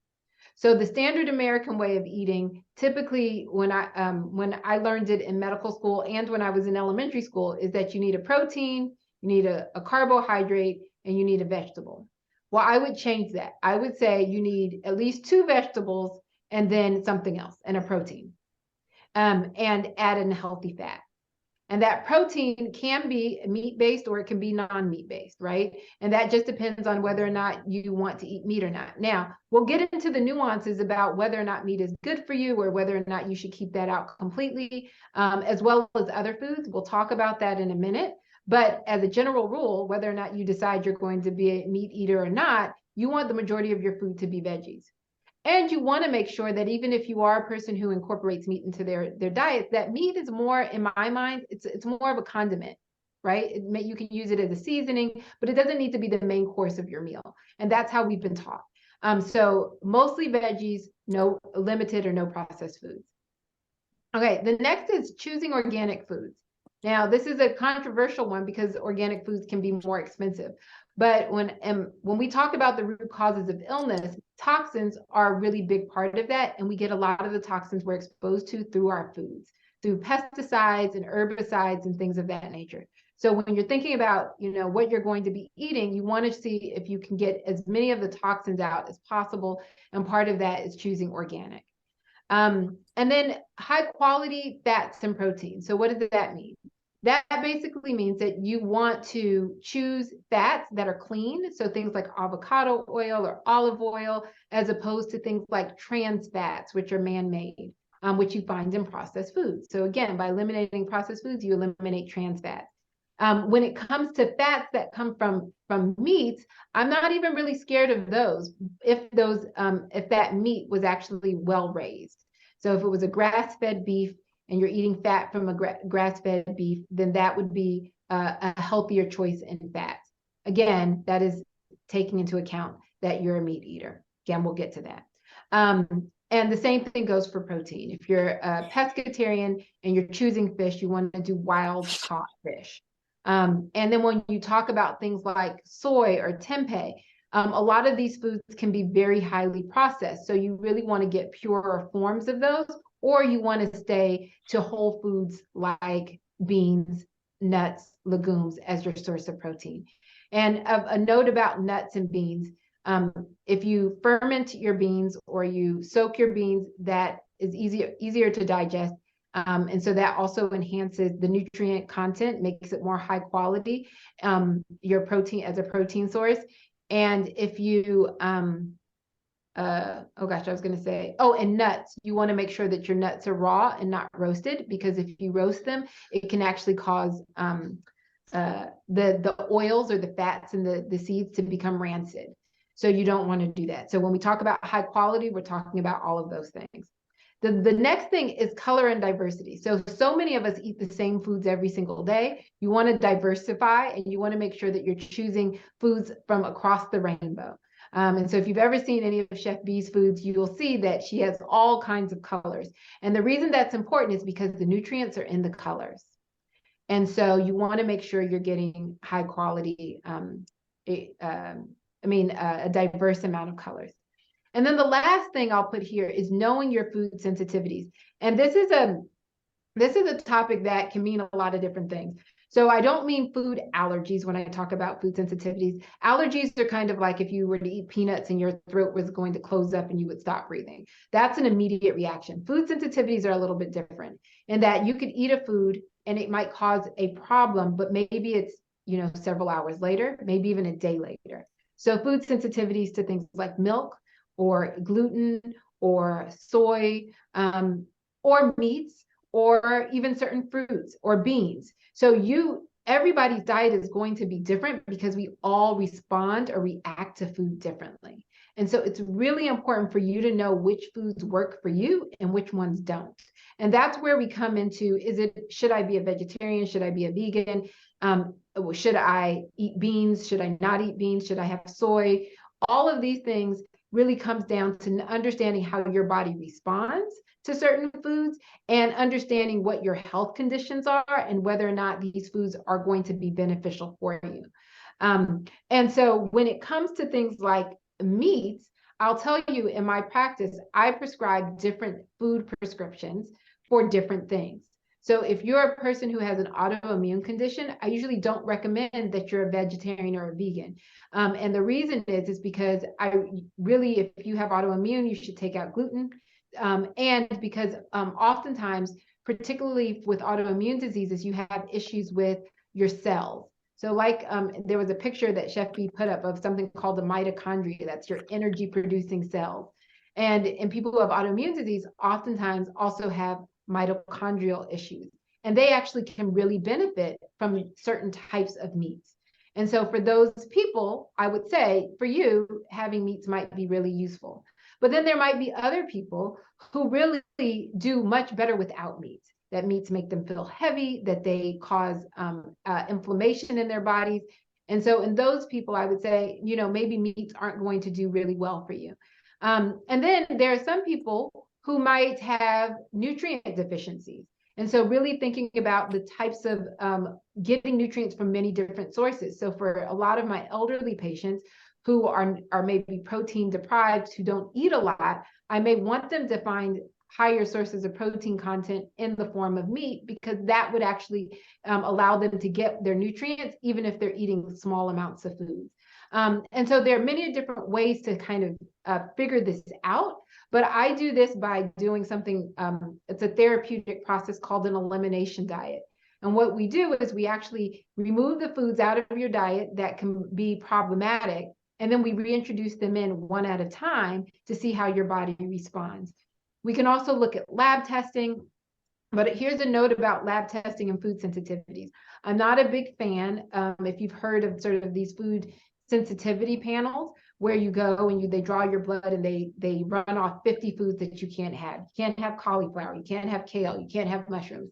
Speaker 2: So the standard American way of eating, typically when I learned it in medical school and when I was in elementary school, is that you need a protein, you need a carbohydrate, and you need a vegetable. Well, I would change that. I would say you need at least 2 vegetables and then something else, and a protein, and add in a healthy fat. And that protein can be meat-based or it can be non-meat-based, right? And that just depends on whether or not you want to eat meat or not. Now, we'll get into the nuances about whether or not meat is good for you or whether or not you should keep that out completely, as well as other foods. We'll talk about that in a minute. But as a general rule, whether or not you decide you're going to be a meat eater or not, you want the majority of your food to be veggies. And you want to make sure that even if you are a person who incorporates meat into their diet, that meat is more, in my mind, it's more of a condiment, right? You can use it as a seasoning, but it doesn't need to be the main course of your meal. And that's how we've been taught. So mostly veggies, no limited or no processed foods. Okay, the next is choosing organic foods. Now, this is a controversial one because organic foods can be more expensive. But when we talk about the root causes of illness, toxins are a really big part of that. And we get a lot of the toxins we're exposed to through our foods, through pesticides and herbicides and things of that nature. So when you're thinking about, what you're going to be eating, you want to see if you can get as many of the toxins out as possible. And part of that is choosing organic. And then high quality fats and proteins. So what does that mean? That basically means that you want to choose fats that are clean. So things like avocado oil or olive oil, as opposed to things like trans fats, which are man-made, which you find in processed foods. So again, by eliminating processed foods, you eliminate trans fats. When it comes to fats that come from meats, I'm not even really scared of those if that meat was actually well raised. So if it was a grass-fed beef and you're eating fat from a grass-fed beef, then that would be a healthier choice in fats. Again, that is taking into account that you're a meat eater. Again, we'll get to that. And the same thing goes for protein. If you're a pescatarian and you're choosing fish, you want to do wild caught fish. And then when you talk about things like soy or tempeh, a lot of these foods can be very highly processed. So you really want to get purer forms of those, or you want to stay to whole foods like beans, nuts, legumes as your source of protein. And a note about nuts and beans, if you ferment your beans or you soak your beans, that is easier to digest. And so that also enhances the nutrient content, makes it more high quality, your protein as a protein source. And if you, oh gosh, I was going to say, oh, and nuts, you want to make sure that your nuts are raw and not roasted, because if you roast them, it can actually cause the oils or the fats in the seeds to become rancid. So you don't want to do that. So when we talk about high quality, we're talking about all of those things. The next thing is color and diversity. So many of us eat the same foods every single day. You want to diversify, and you want to make sure that you're choosing foods from across the rainbow. And so if you've ever seen any of Chef Bee's foods, you will see that she has all kinds of colors. And the reason that's important is because the nutrients are in the colors. And so you want to make sure you're getting high quality, a diverse amount of colors. And then the last thing I'll put here is knowing your food sensitivities. And this is a topic that can mean a lot of different things. So I don't mean food allergies when I talk about food sensitivities. Allergies are kind of like if you were to eat peanuts and your throat was going to close up and you would stop breathing. That's an immediate reaction. Food sensitivities are a little bit different in that you could eat a food and it might cause a problem, but maybe it's, several hours later, maybe even a day later. So food sensitivities to things like milk or gluten or soy or meats, or even certain fruits or beans. So everybody's diet is going to be different because we all respond or react to food differently. And so it's really important for you to know which foods work for you and which ones don't. And that's where we come into, should I be a vegetarian? Should I be a vegan? Should I eat beans? Should I not eat beans? Should I have soy? All of these things really comes down to understanding how your body responds to certain foods and understanding what your health conditions are and whether or not these foods are going to be beneficial for you. And so when it comes to things like meats, I'll tell you in my practice, I prescribe different food prescriptions for different things. So if you're a person who has an autoimmune condition, I usually don't recommend that you're a vegetarian or a vegan. And the reason is because if you have autoimmune, you should take out gluten. And because oftentimes, particularly with autoimmune diseases, you have issues with your cells. So there was a picture that Chef Bee put up of something called the mitochondria. That's your energy producing cells. And people who have autoimmune disease oftentimes also have mitochondrial issues. And they actually can really benefit from certain types of meats. And so for those people, I would say for you, having meats might be really useful. But then there might be other people who really do much better without meats. That meats make them feel heavy, that they cause inflammation in their bodies. And so in those people, I would say, maybe meats aren't going to do really well for you. And then there are some people who might have nutrient deficiencies. And so really thinking about the types of getting nutrients from many different sources. So for a lot of my elderly patients who are maybe protein deprived, who don't eat a lot, I may want them to find higher sources of protein content in the form of meat, because that would actually allow them to get their nutrients, even if they're eating small amounts of food. And so there are many different ways to kind of figure this out. But I do this by doing something, it's a therapeutic process called an elimination diet. And what we do is we actually remove the foods out of your diet that can be problematic, and then we reintroduce them in one at a time to see how your body responds. We can also look at lab testing, but here's a note about lab testing and food sensitivities. I'm not a big fan, if you've heard of sort of these food sensitivity panels, where you go and they draw your blood and they run off 50 foods that you can't have. You can't have cauliflower, you can't have kale, you can't have mushrooms.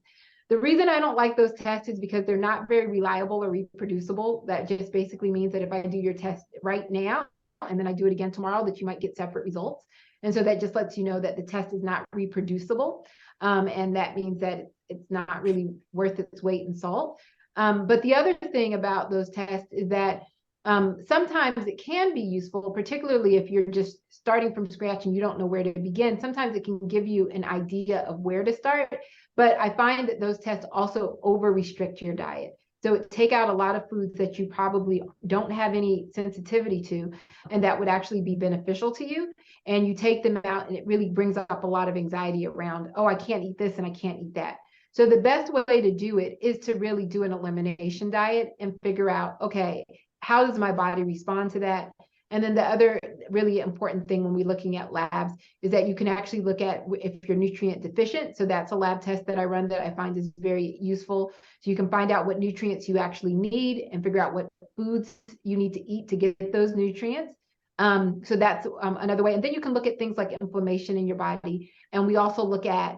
Speaker 2: The reason I don't like those tests is because they're not very reliable or reproducible. That just basically means that if I do your test right now and then I do it again tomorrow, that you might get separate results. And so that just lets you know that the test is not reproducible. And that means that it's not really worth its weight in salt. But the other thing about those tests is that sometimes it can be useful, particularly if you're just starting from scratch and you don't know where to begin. Sometimes it can give you an idea of where to start. But I find that those tests also over restrict your diet. So take out a lot of foods that you probably don't have any sensitivity to, and that would actually be beneficial to you. And you take them out, and it really brings up a lot of anxiety around, oh, I can't eat this and I can't eat that. So the best way to do it is to really do an elimination diet and figure out, okay, how does my body respond to that? And then the other really important thing when we're looking at labs is that you can actually look at if you're nutrient deficient. So that's a lab test that I run that I find is very useful. So you can find out what nutrients you actually need and figure out what foods you need to eat to get those nutrients. So that's another way. And then you can look at things like inflammation in your body. And we also look at,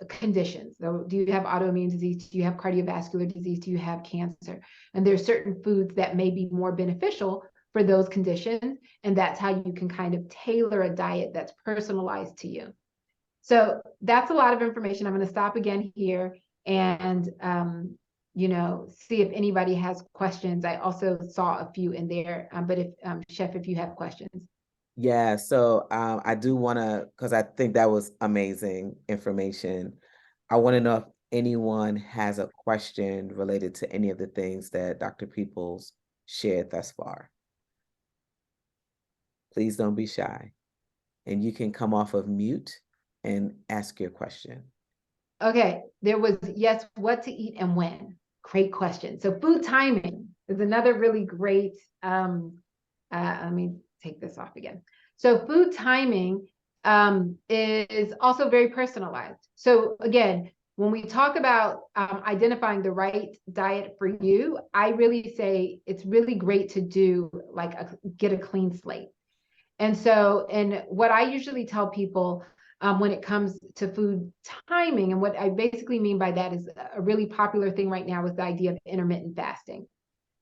Speaker 2: conditions. So do you have autoimmune disease? Do you have cardiovascular disease? Do you have cancer? And there's certain foods that may be more beneficial for those conditions. And that's how you can kind of tailor a diet that's personalized to you. So that's a lot of information. I'm going to stop again here and, see if anybody has questions. I also saw a few in there, but if Chef, if you have questions.
Speaker 1: Yeah, so I do want to, because I think that was amazing information. I want to know if anyone has a question related to any of the things that Dr. Peoples shared thus far. Please don't be shy. And you can come off of mute and ask your question.
Speaker 2: Okay, there was, yes, what to eat and when. Great question. So food timing is another really great, let me take this off again. So food timing is also very personalized. So again, when we talk about identifying the right diet for you, I really say it's really great to do get a clean slate. And so, and what I usually tell people when it comes to food timing, and what I basically mean by that is a really popular thing right now is the idea of intermittent fasting.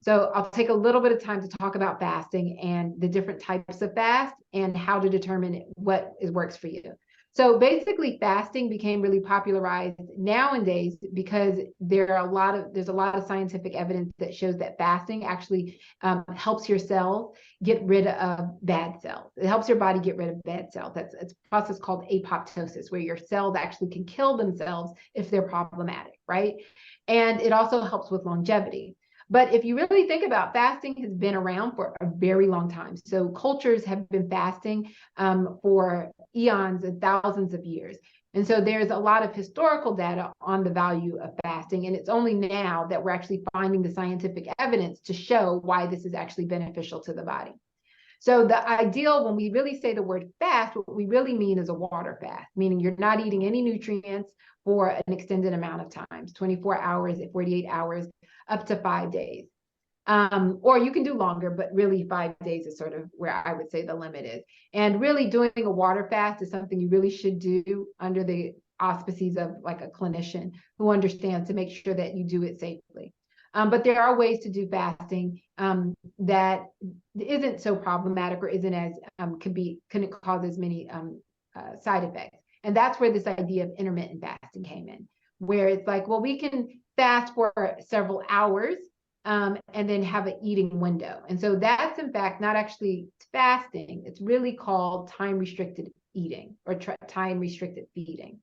Speaker 2: So I'll take a little bit of time to talk about fasting and the different types of fast and how to determine what works for you. So basically fasting became really popularized nowadays because there's a lot of scientific evidence that shows that fasting actually helps your cells get rid of bad cells. It helps your body get rid of bad cells. It's a process called apoptosis, where your cells actually can kill themselves if they're problematic, right? And it also helps with longevity. But if you really think about, fasting has been around for a very long time. So cultures have been fasting for eons and thousands of years. And so there's a lot of historical data on the value of fasting. And it's only now that we're actually finding the scientific evidence to show why this is actually beneficial to the body. So the ideal, when we really say the word fast, what we really mean is a water fast, meaning you're not eating any nutrients for an extended amount of times, 24 hours, 48 hours, up to 5 days. Or you can do longer, but really 5 days is sort of where I would say the limit is. And really doing a water fast is something you really should do under the auspices of like a clinician who understands, to make sure that you do it safely. But there are ways to do fasting that isn't so problematic or isn't as couldn't cause as many side effects. And that's where this idea of intermittent fasting came in, where it's like, well, we can fast for several hours and then have an eating window. And so that's in fact not actually fasting. It's really called time restricted eating or time restricted feeding.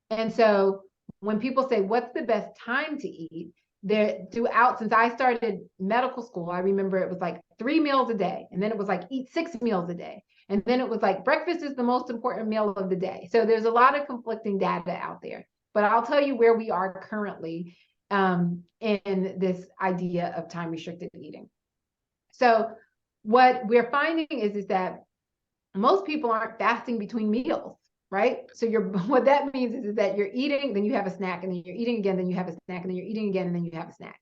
Speaker 2: And so when people say, what's the best time to eat? There throughout, since I started medical school, I remember it was like 3 meals a day. And then it was like eat 6 meals a day. And then it was like breakfast is the most important meal of the day. So there's a lot of conflicting data out there. But I'll tell you where we are currently in this idea of time restricted eating. So what we're finding is that most people aren't fasting between meals, right? So what that means is that you're eating, then you have a snack, and then you're eating again, then you have a snack, and then you're eating again, and then you have a snack.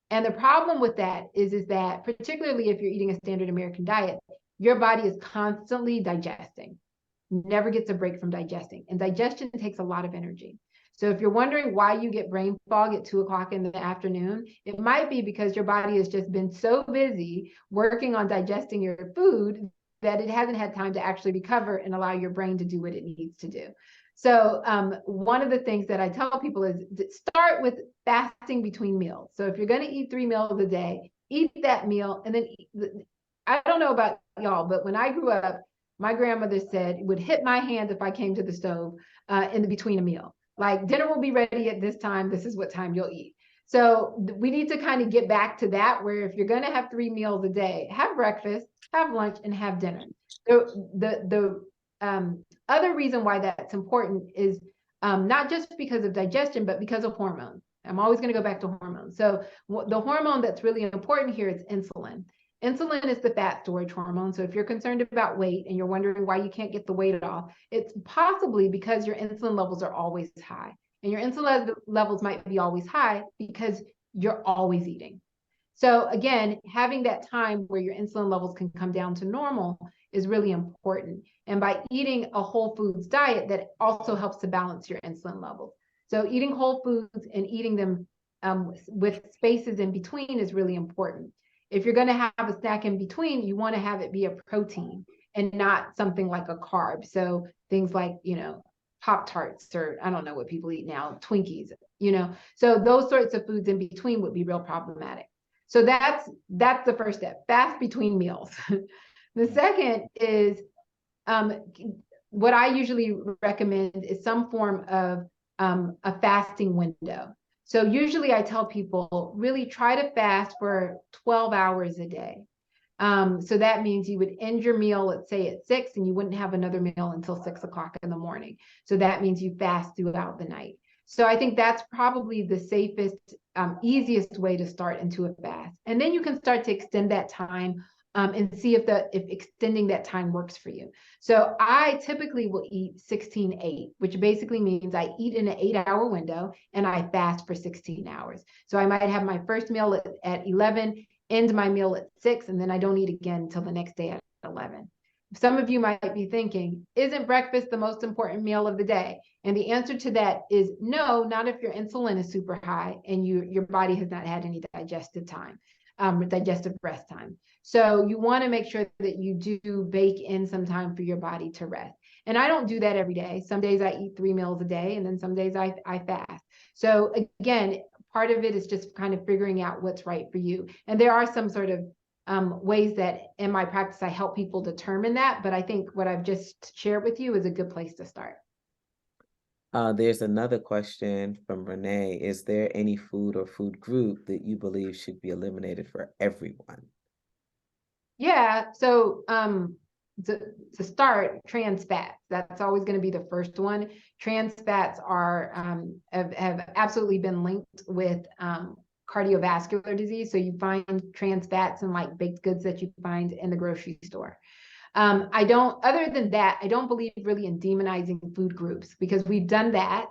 Speaker 2: And the problem with that is that particularly if you're eating a standard American diet, your body is constantly digesting, never gets a break from digesting. And digestion takes a lot of energy. So if you're wondering why you get brain fog at 2 o'clock in the afternoon, it might be because your body has just been so busy working on digesting your food that it hasn't had time to actually recover and allow your brain to do what it needs to do. So one of the things that I tell people is start with fasting between meals. So if you're going to eat 3 meals a day, eat that meal. And then I don't know about y'all, but when I grew up, my grandmother said would hit my hand if I came to the stove in between a meal. Like, dinner will be ready at this time. This is what time you'll eat. So we need to kind of get back to that, where if you're going to have 3 meals a day, have breakfast, have lunch, and have dinner. The other reason why that's important is not just because of digestion, but because of hormones. I'm always going to go back to hormones. So the hormone that's really important here is insulin. Insulin is the fat storage hormone. So if you're concerned about weight and you're wondering why you can't get the weight off, it's possibly because your insulin levels are always high. And your insulin levels might be always high because you're always eating. So again, having that time where your insulin levels can come down to normal is really important. And by eating a whole foods diet, that also helps to balance your insulin levels. So eating whole foods and eating them with spaces in between is really important. If you're going to have a snack in between, you want to have it be a protein and not something like a carb. So things like, Pop-Tarts, or I don't know what people eat now, Twinkies, so those sorts of foods in between would be real problematic. So that's the first step, fast between meals. The second is what I usually recommend is some form of a fasting window. So usually I tell people really try to fast for 12 hours a day. So that means you would end your meal, let's say at 6, and you wouldn't have another meal until 6 o'clock in the morning. So that means you fast throughout the night. So I think that's probably the safest, easiest way to start into a fast. And then you can start to extend that time and see if extending that time works for you. So I typically will eat 16-8, which basically means I eat in an 8-hour window and I fast for 16 hours. So I might have my first meal at 11, end my meal at 6, and then I don't eat again until the next day at 11. Some of you might be thinking, isn't breakfast the most important meal of the day? And the answer to that is no, not if your insulin is super high and your body has not had any digestive rest time. So you want to make sure that you do bake in some time for your body to rest. And I don't do that every day. Some days I eat 3 meals a day, and then some days I fast. So again, part of it is just kind of figuring out what's right for you. And there are some sort of ways that in my practice I help people determine that, but I think what I've just shared with you is a good place to start.
Speaker 1: There's another question from Renee. Is there any food or food group that you believe should be eliminated for everyone?
Speaker 2: Yeah, so to start, trans fats. That's always going to be the first one. Trans fats are have absolutely been linked with cardiovascular disease. So you find trans fats in like baked goods that you find in the grocery store. Other than that, I don't believe really in demonizing food groups, because we've done that.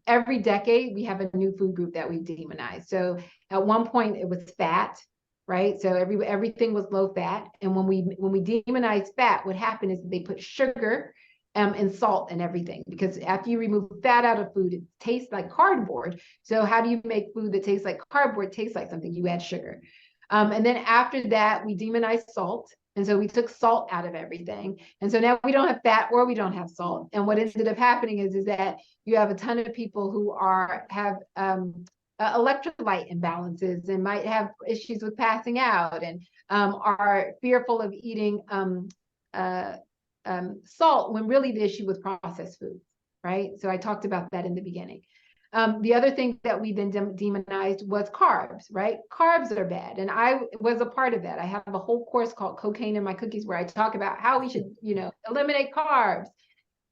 Speaker 2: Every decade, we have a new food group that we demonize. So at one point it was fat, right? So everything was low fat. And when we demonize fat, what happened is they put sugar and salt and everything, because after you remove fat out of food, it tastes like cardboard. So how do you make food that tastes like cardboard taste like something? You add sugar. And then after that, we demonized salt. And so we took salt out of everything. And so now we don't have fat or we don't have salt. And what ended up happening is that you have a ton of people who have electrolyte imbalances and might have issues with passing out, and are fearful of eating salt, when really the issue was processed foods, right? So I talked about that in the beginning. The other thing that we then demonized was carbs, right? Carbs are bad. And I was a part of that. I have a whole course called Cocaine in My Cookies where I talk about how we should, eliminate carbs.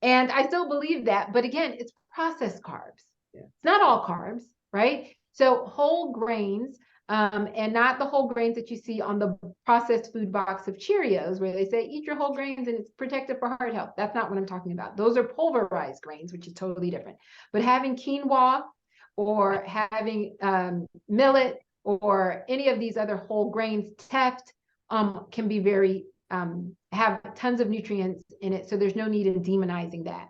Speaker 2: And I still believe that. But again, it's processed carbs. Yeah. It's not all carbs, right? So whole grains, and not the whole grains that you see on the processed food box of Cheerios, where they say, eat your whole grains and it's protected for heart health. That's not what I'm talking about. Those are pulverized grains, which is totally different. But having quinoa or having millet or any of these other whole grains, teff, can be very, have tons of nutrients in it. So there's no need in demonizing that.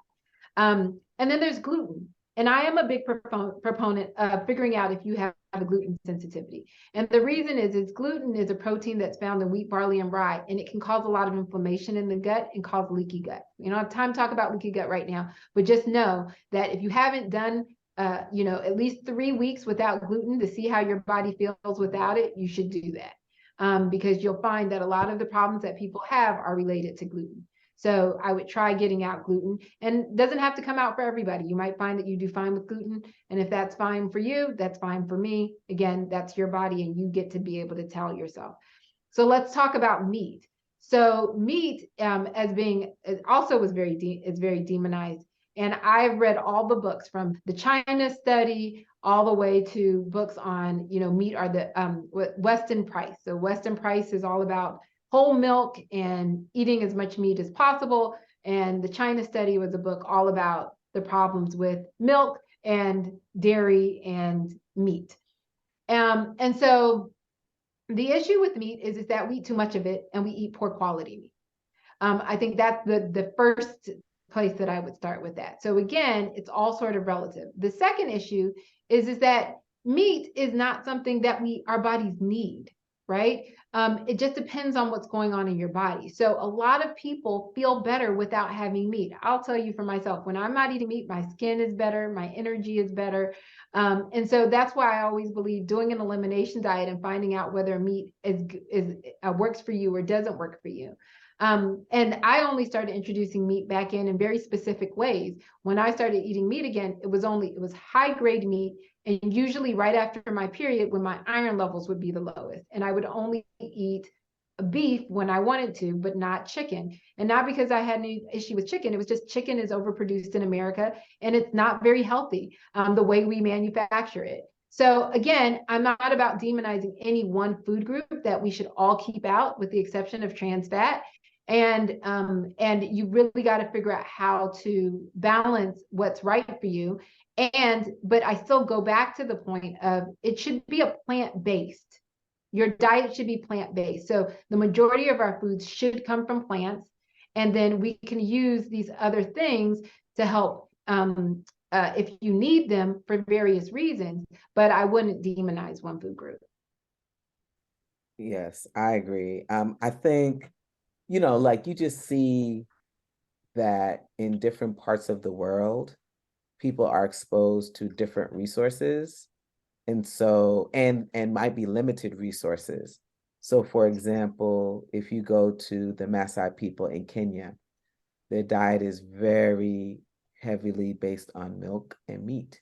Speaker 2: And then there's gluten. And I am a big proponent of figuring out if you have a gluten sensitivity. And the reason is gluten is a protein that's found in wheat, barley, and rye, and it can cause a lot of inflammation in the gut and cause leaky gut. You don't have time to talk about leaky gut right now, but just know that if you haven't done at least 3 weeks without gluten to see how your body feels without it, you should do that. Because you'll find that a lot of the problems that people have are related to gluten. So I would try getting out gluten, and it doesn't have to come out for everybody. You might find that you do fine with gluten. And if that's fine for you, that's fine for me. Again, that's your body and you get to be able to tell yourself. So let's talk about meat. So meat as being also is very demonized. And I've read all the books from the China study all the way to books on, meat are the Weston Price. So Weston Price is all about whole milk and eating as much meat as possible. And the China study was a book all about the problems with milk and dairy and meat. And so the issue with meat is that we eat too much of it and we eat poor quality meat. I think that's the first place that I would start with that. So again, it's all sort of relative. The second issue is that meat is not something that our bodies need, right? It just depends on what's going on in your body. So a lot of people feel better without having meat. I'll tell you for myself, when I'm not eating meat, my skin is better, my energy is better. And so that's why I always believe doing an elimination diet and finding out whether meat works for you or doesn't work for you. And I only started introducing meat back in very specific ways. When I started eating meat again, it was high grade meat. And usually right after my period, when my iron levels would be the lowest, and I would only eat beef when I wanted to, but not chicken. And not because I had any issue with chicken. It was just chicken is overproduced in America and it's not very healthy the way we manufacture it. So again, I'm not about demonizing any one food group that we should all keep out, with the exception of trans fat. And you really got to figure out how to balance what's right for you. But I still go back to the point of it should be a plant-based. Your diet should be plant-based. So the majority of our foods should come from plants, and then we can use these other things to help if you need them for various reasons, but I wouldn't demonize one food group.
Speaker 1: Yes, I agree. I think, like you just see that in different parts of the world, people are exposed to different resources. And so, and might be limited resources. So for example, if you go to the Maasai people in Kenya, their diet is very heavily based on milk and meat,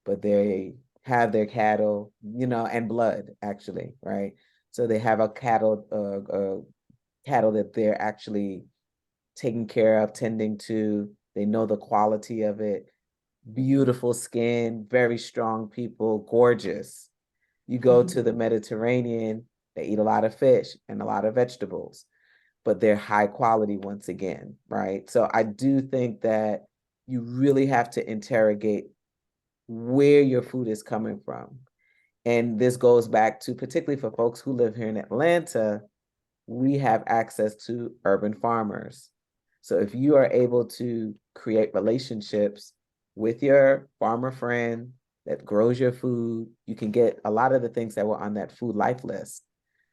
Speaker 1: but they have their cattle, and blood actually, right? So they have a cattle that they're actually taking care of, tending to. They know the quality of it. Beautiful skin, very strong people, gorgeous. You go to the Mediterranean, they eat a lot of fish and a lot of vegetables, but they're high quality once again, right? So I do think that you really have to interrogate where your food is coming from. And this goes back to, particularly for folks who live here in Atlanta, we have access to urban farmers. So if you are able to create relationships with your farmer friend that grows your food, you can get a lot of the things that were on that food life list.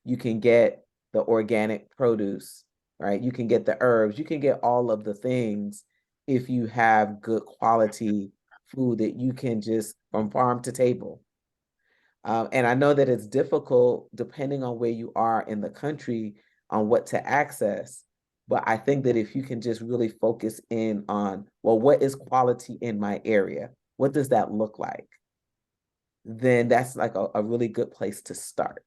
Speaker 1: You can get the organic produce, right? You can get the herbs, you can get all of the things if you have good quality food that you can just from farm to table. And I know that it's difficult depending on where you are in the country on what to access. But I think that if you can just really focus in on, well, what is quality in my area? What does that look like? Then that's like a really good place to start.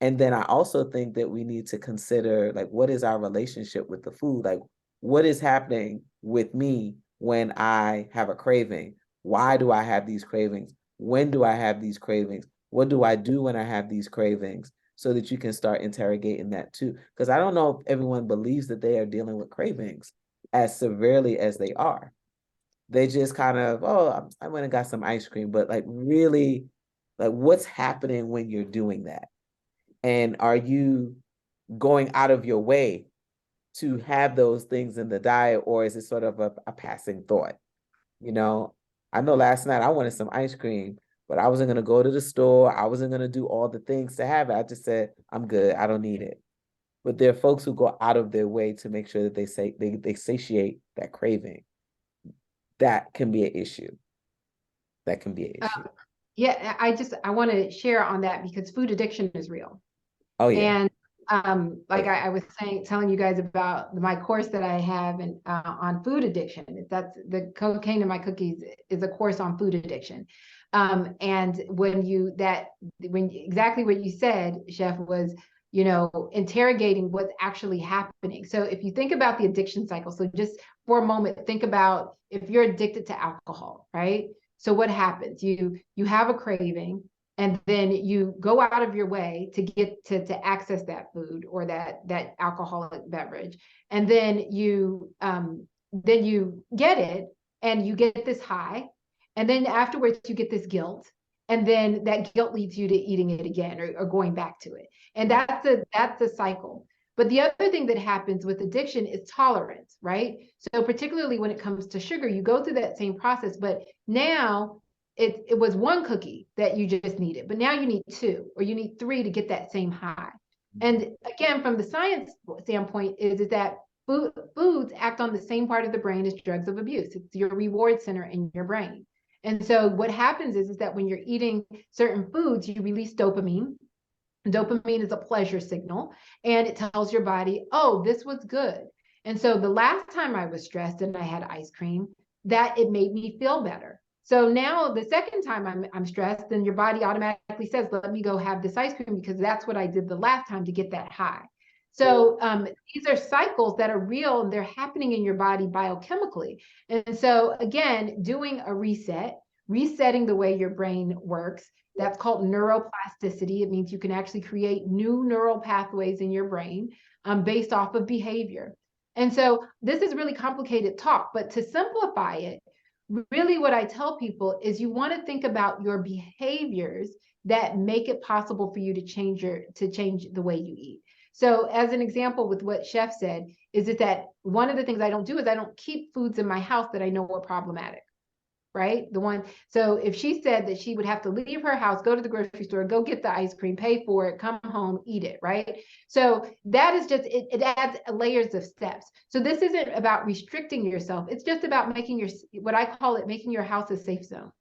Speaker 1: And then I also think that we need to consider, like, what is our relationship with the food? Like, what is happening with me when I have a craving? Why do I have these cravings? When do I have these cravings? What do I do when I have these cravings? So that you can start interrogating that too. Because I don't know if everyone believes that they are dealing with cravings as severely as they are. They just kind of, oh, I went and got some ice cream, but like really, like what's happening when you're doing that? And are you going out of your way to have those things in the diet, or is it sort of a passing thought? I know last night I wanted some ice cream, but I wasn't going to go to the store. I wasn't going to do all the things to have it. I just said, I'm good. I don't need it. But there are folks who go out of their way to make sure that they satiate that craving. That can be an issue. That can be an issue.
Speaker 2: Yeah, I want to share on that because food addiction is real.
Speaker 1: Oh yeah.
Speaker 2: And like
Speaker 1: yeah.
Speaker 2: I was telling you guys about my course that I have on food addiction. That's the Cocaine in My Cookies is a course on food addiction. And exactly what you said, Chef, was, interrogating what's actually happening. So if you think about the addiction cycle, so just for a moment, think about if you're addicted to alcohol, right? So what happens? You have a craving, and then you go out of your way to get to access that food or that alcoholic beverage, and then you get it, and you get this high, and then afterwards you get this guilt, and then that guilt leads you to eating it again, or going back to it, and that's a cycle. But the other thing that happens with addiction is tolerance, right? So particularly when it comes to sugar, you go through that same process, but now it was one cookie that you just needed, but now you need two or you need three to get that same high. And again, from the science standpoint, is that foods act on the same part of the brain as drugs of abuse. It's your reward center in your brain. And so what happens is that when you're eating certain foods, you release dopamine. Dopamine is a pleasure signal, and it tells your body, oh, this was good. And so the last time I was stressed and I had ice cream, that it made me feel better. So now the second time I'm stressed, then your body automatically says, let me go have this ice cream because that's what I did the last time to get that high. So these are cycles that are real, and they're happening in your body biochemically. And so again, doing a resetting the way your brain works, that's called neuroplasticity. It means you can actually create new neural pathways in your brain based off of behavior. And so this is really complicated talk, but to simplify it, really what I tell people is you want to think about your behaviors that make it possible for you to change the way you eat. So as an example with what Chef said, is that one of the things I don't do is I don't keep foods in my house that I know are problematic. Right? So if she said that she would have to leave her house, go to the grocery store, go get the ice cream, pay for it, come home, eat it, right? So that is just, it adds layers of steps. So this isn't about restricting yourself. It's just about making what I call it, making your house a safe zone,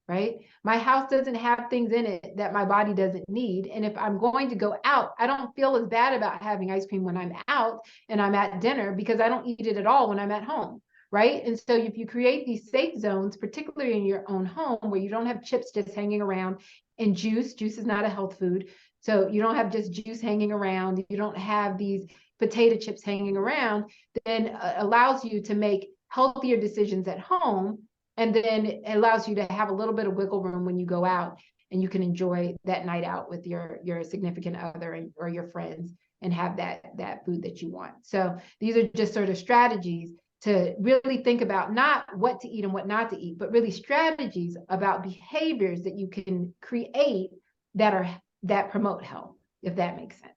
Speaker 2: right? My house doesn't have things in it that my body doesn't need. And if I'm going to go out, I don't feel as bad about having ice cream when I'm out and I'm at dinner because I don't eat it at all when I'm at home. Right. And so if you create these safe zones, particularly in your own home, where you don't have chips just hanging around, and juice is not a health food. So you don't have just juice hanging around. You don't have these potato chips hanging around, then allows you to make healthier decisions at home. And then it allows you to have a little bit of wiggle room when you go out, and you can enjoy that night out with your significant other or your friends, and have that food that you want. So these are just sort of strategies to really think about not what to eat and what not to eat, but really strategies about behaviors that you can create that promote health, if that makes sense.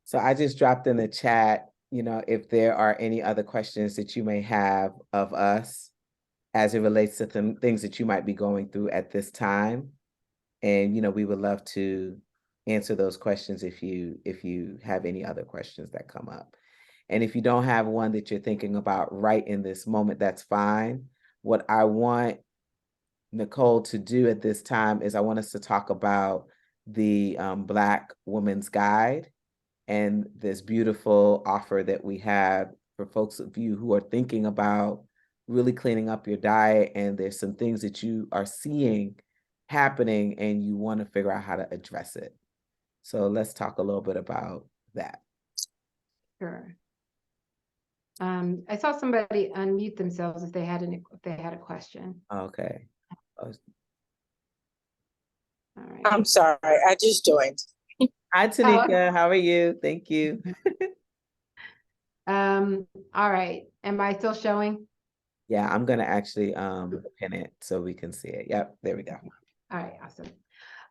Speaker 1: So I just dropped in the chat, if there are any other questions that you may have of us as it relates to things that you might be going through at this time. And, we would love to answer those questions if you have any other questions that come up. And if you don't have one that you're thinking about right in this moment, that's fine. What I want Nicole to do at this time is I want us to talk about the Black Woman's Guide and this beautiful offer that we have for folks of you who are thinking about really cleaning up your diet, and there's some things that you are seeing happening and you want to figure out how to address it. So let's talk a little bit about that.
Speaker 2: Sure. I saw somebody unmute themselves if they had a question.
Speaker 1: Okay.
Speaker 2: All right.
Speaker 4: I'm sorry, I just joined.
Speaker 1: Hi, Tanika. How are you? Thank you.
Speaker 2: All right. Am I still showing?
Speaker 1: Yeah, I'm gonna actually pin it so we can see it. Yep, there we go.
Speaker 2: All right, awesome.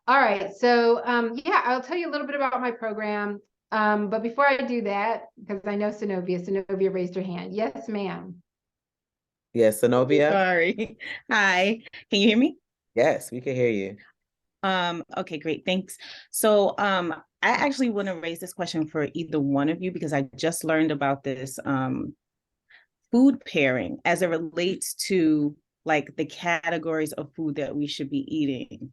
Speaker 2: All right, so yeah, I'll tell you a little bit about my program. But before I do that, because I know Synovia raised her hand. Yes, ma'am.
Speaker 1: Yes, Synovia.
Speaker 4: Sorry. Hi, can you hear me?
Speaker 1: Yes, we can hear you.
Speaker 5: Okay, great. Thanks. So, I actually want to raise this question for either one of you because I just learned about this food pairing as it relates to like the categories of food that we should be eating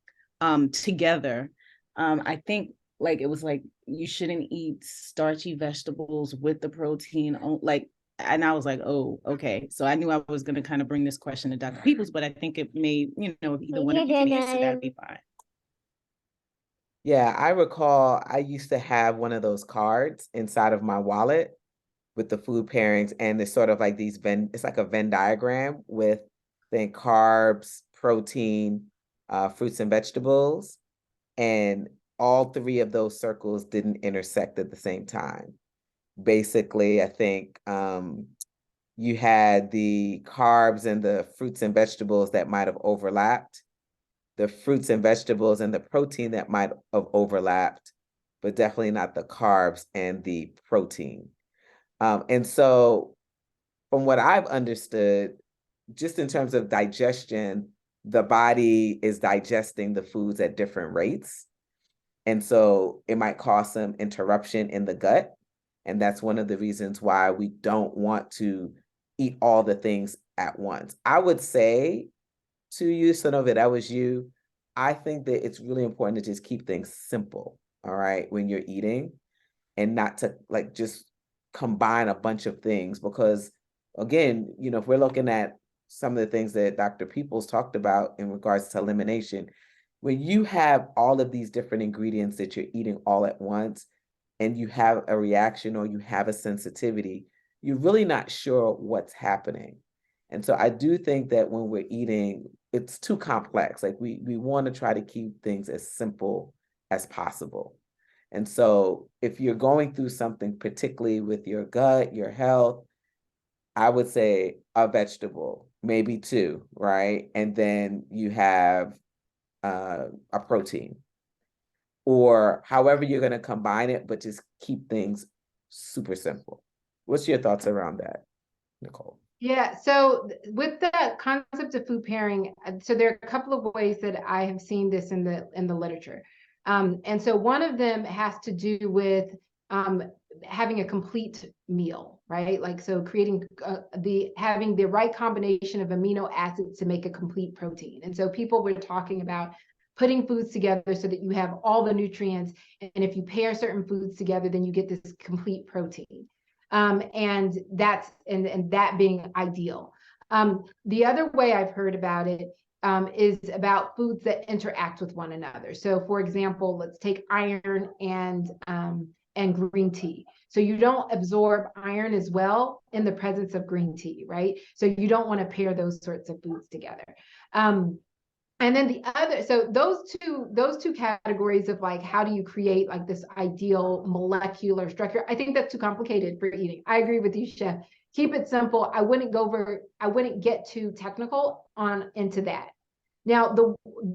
Speaker 5: together. I think like it was like you shouldn't eat starchy vegetables with the protein like, and I was like, oh, okay. So I knew I was going to kind of bring this question to Dr. Peoples, but I think it may, you know, if either one of you can answer, that'd be fine.
Speaker 1: Yeah, I recall I used to have one of those cards inside of my wallet with the food pairings, and it's sort of like it's like a Venn diagram with then carbs, protein, fruits and vegetables, and all three of those circles didn't intersect at the same time. Basically, I think you had the carbs and the fruits and vegetables that might have overlapped, the fruits and vegetables and the protein that might have overlapped, but definitely not the carbs and the protein. And so, from what I've understood, just in terms of digestion, the body is digesting the foods at different rates. And so, it might cause some interruption in the gut. And that's one of the reasons why we don't want to eat all the things at once. I would say to you, Sonova, that was you. I think that it's really important to just keep things simple, all right, when you're eating and not to like just combine a bunch of things because again, you know, if we're looking at some of the things that Dr. Peoples talked about in regards to elimination, when you have all of these different ingredients that you're eating all at once and you have a reaction or you have a sensitivity, you're really not sure what's happening. And so I do think that when we're eating, it's too complex. Like we want to try to keep things as simple as possible. And so if you're going through something, particularly with your gut, your health, I would say a vegetable, maybe two, right? And then you have a protein or however you're going to combine it, but just keep things super simple. What's your thoughts around that, Nicole?
Speaker 2: Yeah, so with the concept of food pairing, so there are a couple of ways that I have seen this in the literature. And so one of them has to do with having a complete meal, right? Like so creating having the right combination of amino acids to make a complete protein. And so people were talking about putting foods together so that you have all the nutrients. And if you pair certain foods together, then you get this complete protein. And that being ideal. The other way I've heard about it is about foods that interact with one another. So, for example, let's take iron and green tea. So you don't absorb iron as well in the presence of green tea, right? So you don't want to pair those sorts of foods together. And then the other, so those two categories of like, how do you create like this ideal molecular structure? I think that's too complicated for eating. I agree with you, Chef. Keep it simple. I wouldn't get too technical into that. Now,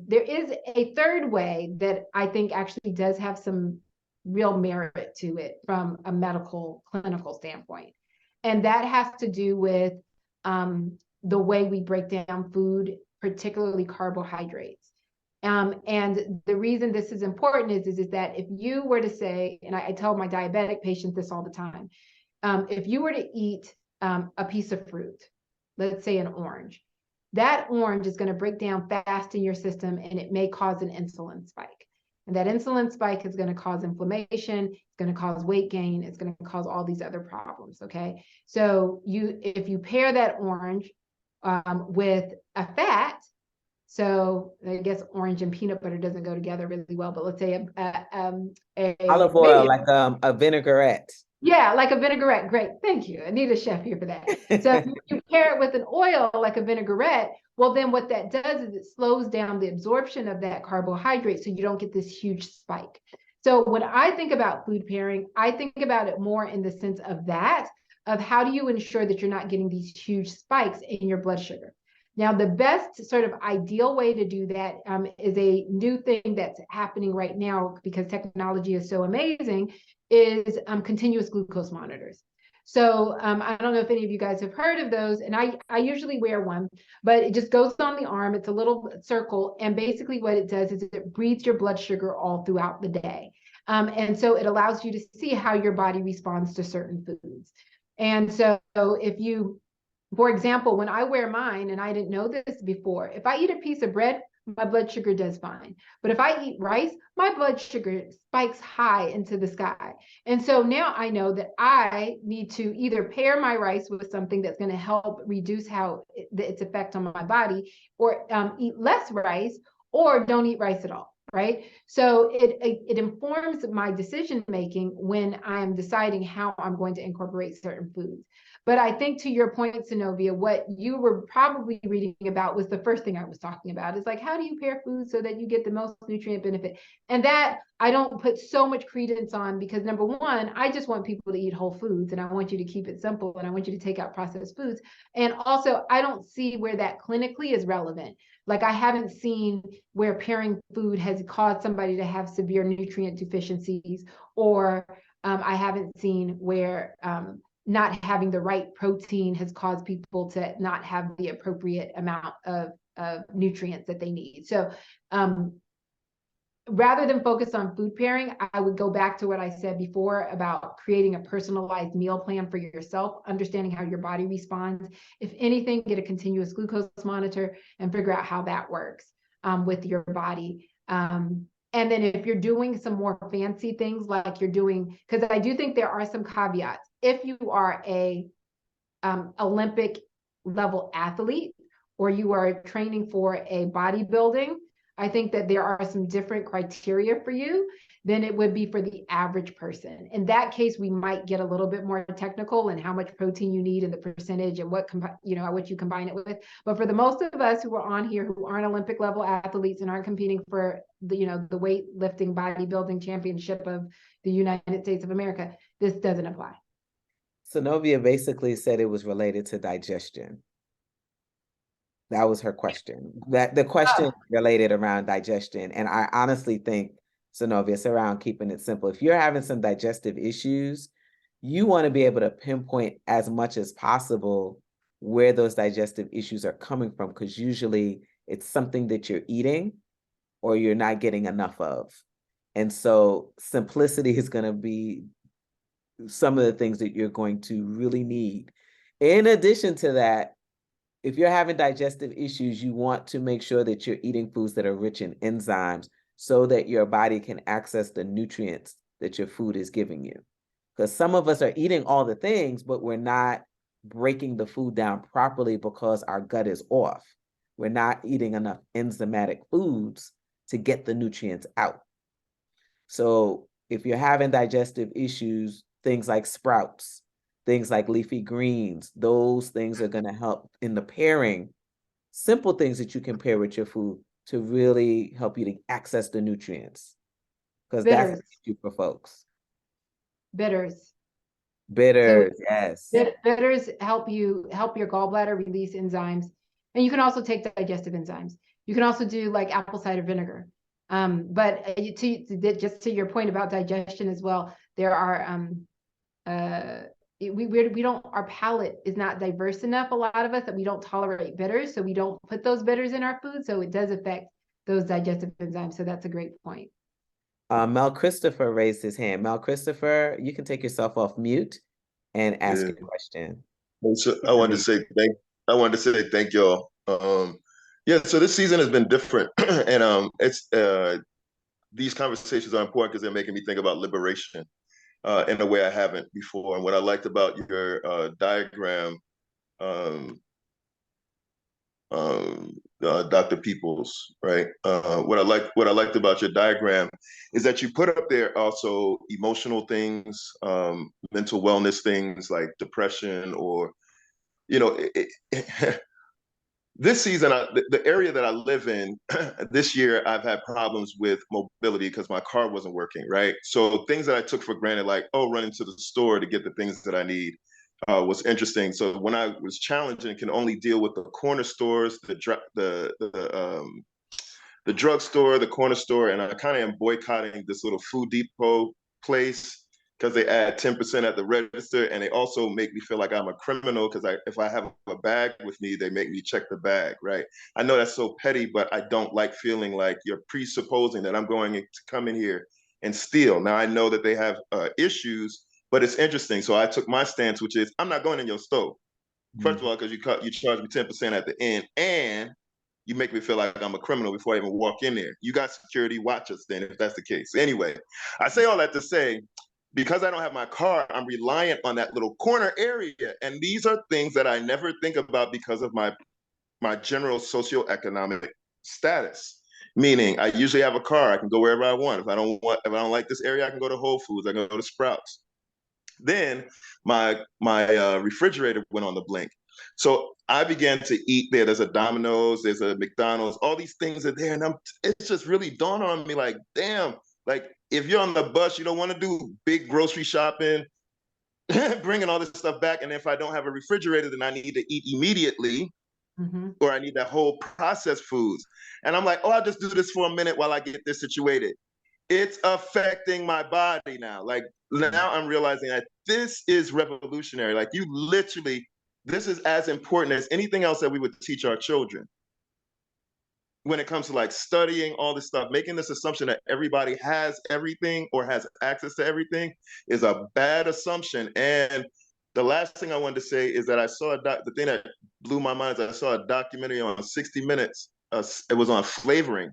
Speaker 2: there is a third way that I think actually does have some real merit to it from a medical clinical standpoint. And that has to do with the way we break down food, particularly carbohydrates. And the reason this is important is that if you were to say, and I tell my diabetic patients this all the time, if you were to eat a piece of fruit, let's say an orange, that orange is going to break down fast in your system and it may cause an insulin spike. And that insulin spike is going to cause inflammation, it's going to cause weight gain, it's going to cause all these other problems, okay? So if you pair that orange with a fat, so I guess orange and peanut butter doesn't go together really well, but let's say
Speaker 1: Olive oil, like a vinaigrette.
Speaker 2: Yeah, like a vinaigrette. Great. Thank you. I need a chef here for that. So if you pair it with an oil like a vinaigrette, well, then what that does is it slows down the absorption of that carbohydrate so you don't get this huge spike. So when I think about food pairing, I think about it more in the sense of that, of how do you ensure that you're not getting these huge spikes in your blood sugar. Now, the best sort of ideal way to do that is a new thing that's happening right now because technology is so amazing, is continuous glucose monitors. So I don't know if any of you guys have heard of those, and I usually wear one, but it just goes on the arm. It's a little circle, and basically what it does is it reads your blood sugar all throughout the day. And so it allows you to see how your body responds to certain foods. And so if you, for example, when I wear mine, and I didn't know this before, if I eat a piece of bread, my blood sugar does fine. But if I eat rice, my blood sugar spikes high into the sky. And so now I know that I need to either pair my rice with something that's going to help reduce its effect on my body, or eat less rice, or don't eat rice at all. Right. So it informs my decision making when I'm deciding how I'm going to incorporate certain foods. But I think, to your point, Zenobia, what you were probably reading about was the first thing I was talking about. Is like, how do you pair foods so that you get the most nutrient benefit? And that I don't put so much credence on, because number one, I just want people to eat whole foods, and I want you to keep it simple, and I want you to take out processed foods. And also, I don't see where that clinically is relevant. Like, I haven't seen where pairing food has caused somebody to have severe nutrient deficiencies, or I haven't seen where not having the right protein has caused people to not have the appropriate amount of nutrients that they need. So rather than focus on food pairing, I would go back to what I said before about creating a personalized meal plan for yourself, understanding how your body responds. If anything, get a continuous glucose monitor and figure out how that works with your body. And then if you're doing some more fancy things, like you're doing, because I do think there are some caveats. If you are a Olympic level athlete, or you are training for a bodybuilding, I think that there are some different criteria for you than it would be for the average person. In that case, we might get a little bit more technical in how much protein you need and the percentage and what you combine it with. But for the most of us who are on here who aren't Olympic level athletes and aren't competing for the weightlifting bodybuilding championship of the United States of America, this doesn't apply.
Speaker 1: Zenobia basically said it was related to digestion. That was her question. That the question related around digestion. And I honestly think, Zenobia, it's around keeping it simple. If you're having some digestive issues, you want to be able to pinpoint as much as possible where those digestive issues are coming from, because usually it's something that you're eating or you're not getting enough of. And so simplicity is going to be some of the things that you're going to really need. In addition to that, if you're having digestive issues, you want to make sure that you're eating foods that are rich in enzymes so that your body can access the nutrients that your food is giving you. Because some of us are eating all the things, but we're not breaking the food down properly because our gut is off. We're not eating enough enzymatic foods to get the nutrients out. So if you're having digestive issues, things like sprouts, things like leafy greens, those things are going to help in the pairing. Simple things that you can pair with your food to really help you to access the nutrients. Because that's the issue for folks.
Speaker 2: Bitters.
Speaker 1: Bitters, yes.
Speaker 2: Bitters help your gallbladder release enzymes. And you can also take digestive enzymes. You can also do like apple cider vinegar. But just to your point about digestion as well, there are we don't, our palate is not diverse enough, a lot of us, that we don't tolerate bitters, so we don't put those bitters in our food, so it does affect those digestive enzymes. So that's a great point.
Speaker 1: Mel Christopher raised his hand. Mel Christopher, you can take yourself off mute and ask your question.
Speaker 6: So I wanted to say thank y'all. Yeah, so this season has been different, and it's these conversations are important because they're making me think about liberation in a way I haven't before. And what I liked about your diagram, Dr. Peoples, right? What I liked about your diagram is that you put up there also emotional things, mental wellness things like depression, or this season, the area that I live in, this year, I've had problems with mobility because my car wasn't working, right? So things that I took for granted, like, running to the store to get the things that I need, was interesting. So when I was challenged and can only deal with the corner stores, the drugstore, the corner store, and I kind of am boycotting this little Food Depot place because they add 10% at the register, and they also make me feel like I'm a criminal because if I have a bag with me, they make me check the bag, right? I know that's so petty, but I don't like feeling like you're presupposing that I'm going to come in here and steal. Now I know that they have issues, but it's interesting. So I took my stance, which is I'm not going in your stove. First of all, because you charge me 10% at the end, and you make me feel like I'm a criminal before I even walk in there. You got security, watch us then if that's the case. Anyway, I say all that to say, because I don't have my car, I'm reliant on that little corner area. And these are things that I never think about because of my general socioeconomic status. Meaning I usually have a car, I can go wherever I want. If I don't like this area, I can go to Whole Foods, I can go to Sprouts. Then my refrigerator went on the blink. So I began to eat there. There's a Domino's, there's a McDonald's, all these things are there. And it's just really dawned on me like, damn, like if you're on the bus, you don't want to do big grocery shopping, bringing all this stuff back. And if I don't have a refrigerator, then I need to eat immediately, or I need that whole processed foods. And I'm like, oh, I'll just do this for a minute while I get this situated. It's affecting my body now. Like now I'm realizing that this is revolutionary. Like you literally, this is as important as anything else that we would teach our children when it comes to like studying all this stuff. Making this assumption that everybody has everything or has access to everything is a bad assumption. And the last thing I wanted to say is that I saw the thing that blew my mind is I saw a documentary on 60 Minutes. It was on flavoring.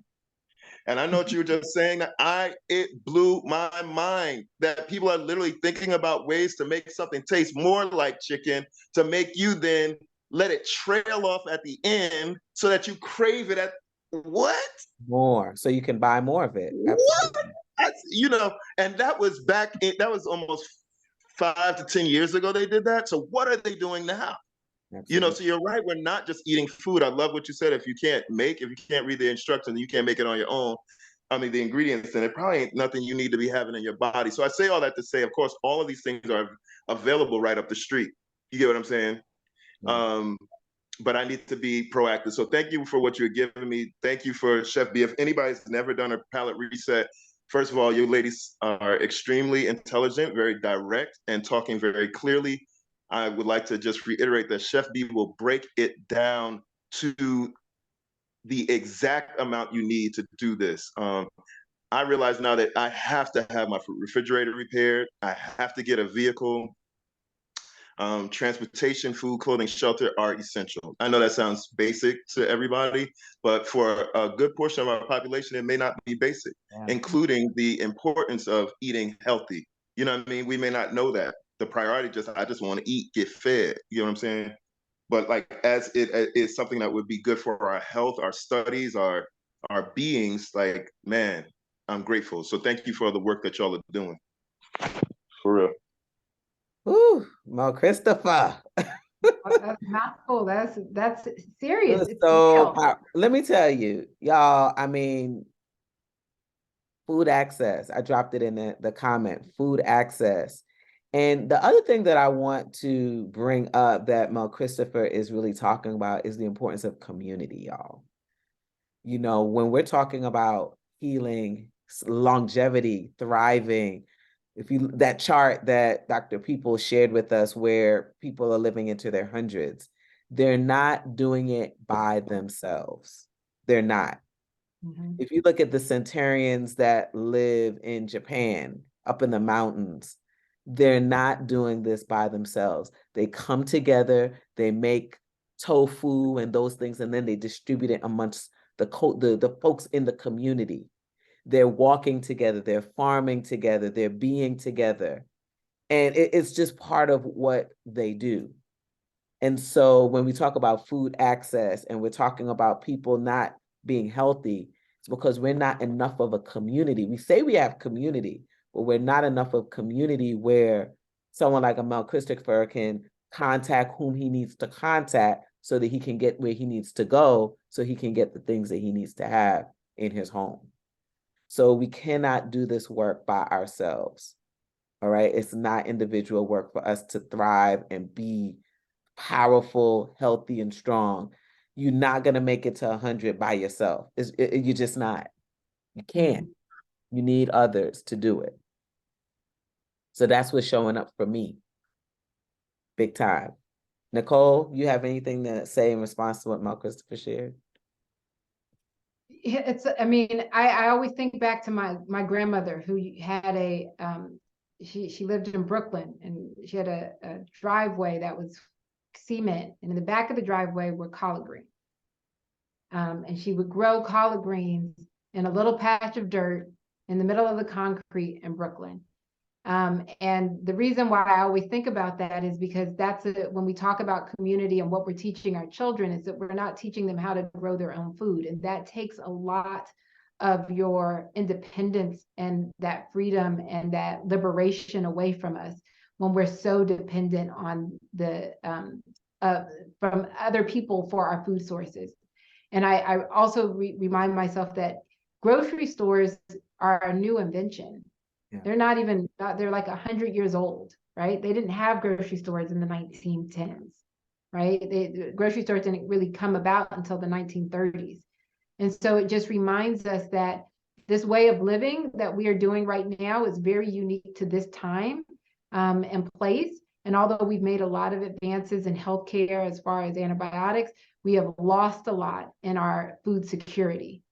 Speaker 6: And I know what you were just saying, that it blew my mind that people are literally thinking about ways to make something taste more like chicken, to make you then let it trail off at the end so that you crave it at what?
Speaker 1: More, so you can buy more of it.
Speaker 6: What? And that was that was almost 5 to 10 years ago they did that. So what are they doing now?
Speaker 1: Absolutely.
Speaker 6: So you're right. We're not just eating food. I love what you said. If you can't read the instructions, you can't make it on your own. I mean, the ingredients, then it probably ain't nothing you need to be having in your body. So I say all that to say, of course, all of these things are available right up the street. You get what I'm saying? But I need to be proactive. So thank you for what you're giving me. Thank you for Chef B. If anybody's never done a palate reset, first of all, you ladies are extremely intelligent, very direct, and talking very clearly. I would like to just reiterate that Chef B will break it down to the exact amount you need to do this. I realize now that I have to have my refrigerator repaired. I have to get a vehicle. Transportation, food, clothing, shelter are essential. I know that sounds basic to everybody, but for a good portion of our population, it may not be basic, including the importance of eating healthy. You know what I mean? We may not know that. The priority I just want to eat, get fed. You know what I'm saying? But like as it is something that would be good for our health, our studies, our beings, like, man, I'm grateful. So thank you for the work that y'all are doing. For real.
Speaker 1: Ooh, Mo Christopher.
Speaker 2: That's a mouthful. That's serious. It's
Speaker 1: So
Speaker 2: real.
Speaker 1: let me tell you, y'all, I mean, food access. I dropped it in the comment, food access. And the other thing that I want to bring up that Mel Christopher is really talking about is the importance of community, y'all. You know, when we're talking about healing, longevity, thriving, that chart that Dr. Peoples shared with us where people are living into their hundreds, they're not doing it by themselves. They're not. If you look at the centurions that live in Japan, up in the mountains, they're not doing this by themselves. They come together, they make tofu and those things, and then they distribute it amongst the folks in the community. They're walking together, they're farming together, they're being together. And it's just part of what they do. And so when we talk about food access and we're talking about people not being healthy, it's because we're not enough of a community. We say we have community, but we're not enough of community where someone like a Mel Christopher can contact whom he needs to contact so that he can get where he needs to go, so he can get the things that he needs to have in his home. So we cannot do this work by ourselves. All right. It's not individual work for us to thrive and be powerful, healthy, and strong. You're not going to make it to 100 by yourself. You're just not. You can't. You need others to do it. So that's what's showing up for me, big time. Nicole, you have anything to say in response to what Mel Christopher shared?
Speaker 2: It's, I mean, I always think back to my grandmother who had she lived in Brooklyn, and she had a driveway that was cement, and in the back of the driveway were collard greens. And she would grow collard greens in a little patch of dirt in the middle of the concrete in Brooklyn. And the reason why I always think about that is because when we talk about community and what we're teaching our children, is that we're not teaching them how to grow their own food. And that takes a lot of your independence and that freedom and that liberation away from us when we're so dependent on from other people for our food sources. And I also remind myself that grocery stores are a new invention. Yeah. They're not even, they're like 100 years old, right? They didn't have grocery stores in the 1910s, right? The grocery stores didn't really come about until the 1930s. And so it just reminds us that this way of living that we are doing right now is very unique to this time and place. And although we've made a lot of advances in healthcare as far as antibiotics, we have lost a lot in our food security.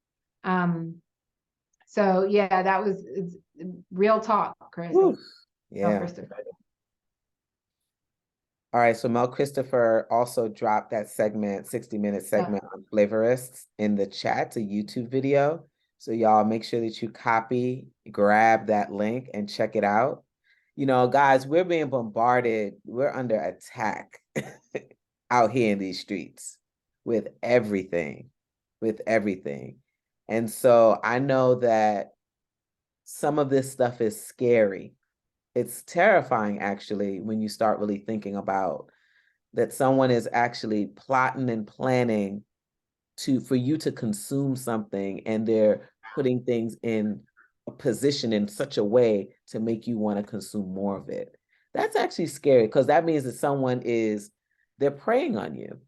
Speaker 2: So yeah, that was real talk, Chris.
Speaker 1: Yeah. All right, so Mel Christopher also dropped that segment, 60-minute segment on flavorists in the chat, a YouTube video. So y'all make sure that you copy, grab that link and check it out. You know, guys, we're being bombarded. We're under attack out here in these streets with everything, And so I know that some of this stuff is scary. It's terrifying, actually, when you start really thinking about that someone is actually plotting and planning for you to consume something, and they're putting things in a position in such a way to make you want to consume more of it. That's actually scary, because that means that they're preying on you.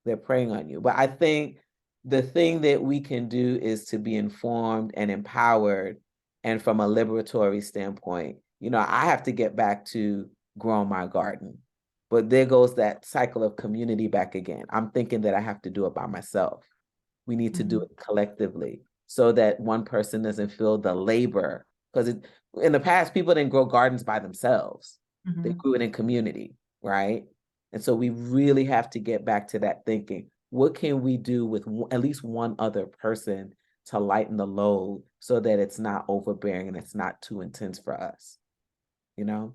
Speaker 1: They're preying on you. But I think the thing that we can do is to be informed and empowered, and from a liberatory standpoint, you know, I have to get back to growing my garden. But there goes that cycle of community back again. I'm thinking that I have to do it by myself. We need to do it collectively so that one person doesn't feel the labor. Because in the past, people didn't grow gardens by themselves. They grew it in community, right? And so we really have to get back to that thinking. What can we do with at least one other person to lighten the load so that it's not overbearing and it's not too intense for us? You know?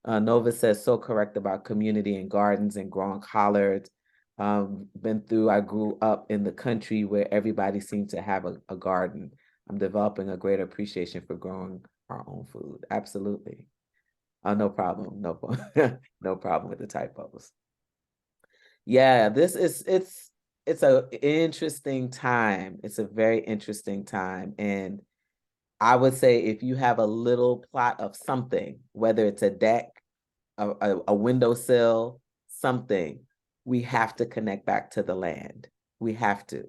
Speaker 1: Nova says, so correct about community and gardens and growing collards. I grew up in the country where everybody seemed to have a garden. I'm developing a greater appreciation for growing our own food. Absolutely. No problem. No problem with the typos. Yeah, it's an interesting time. It's a very interesting time. And I would say if you have a little plot of something, whether it's a deck, a windowsill, something, we have to connect back to the land. We have to.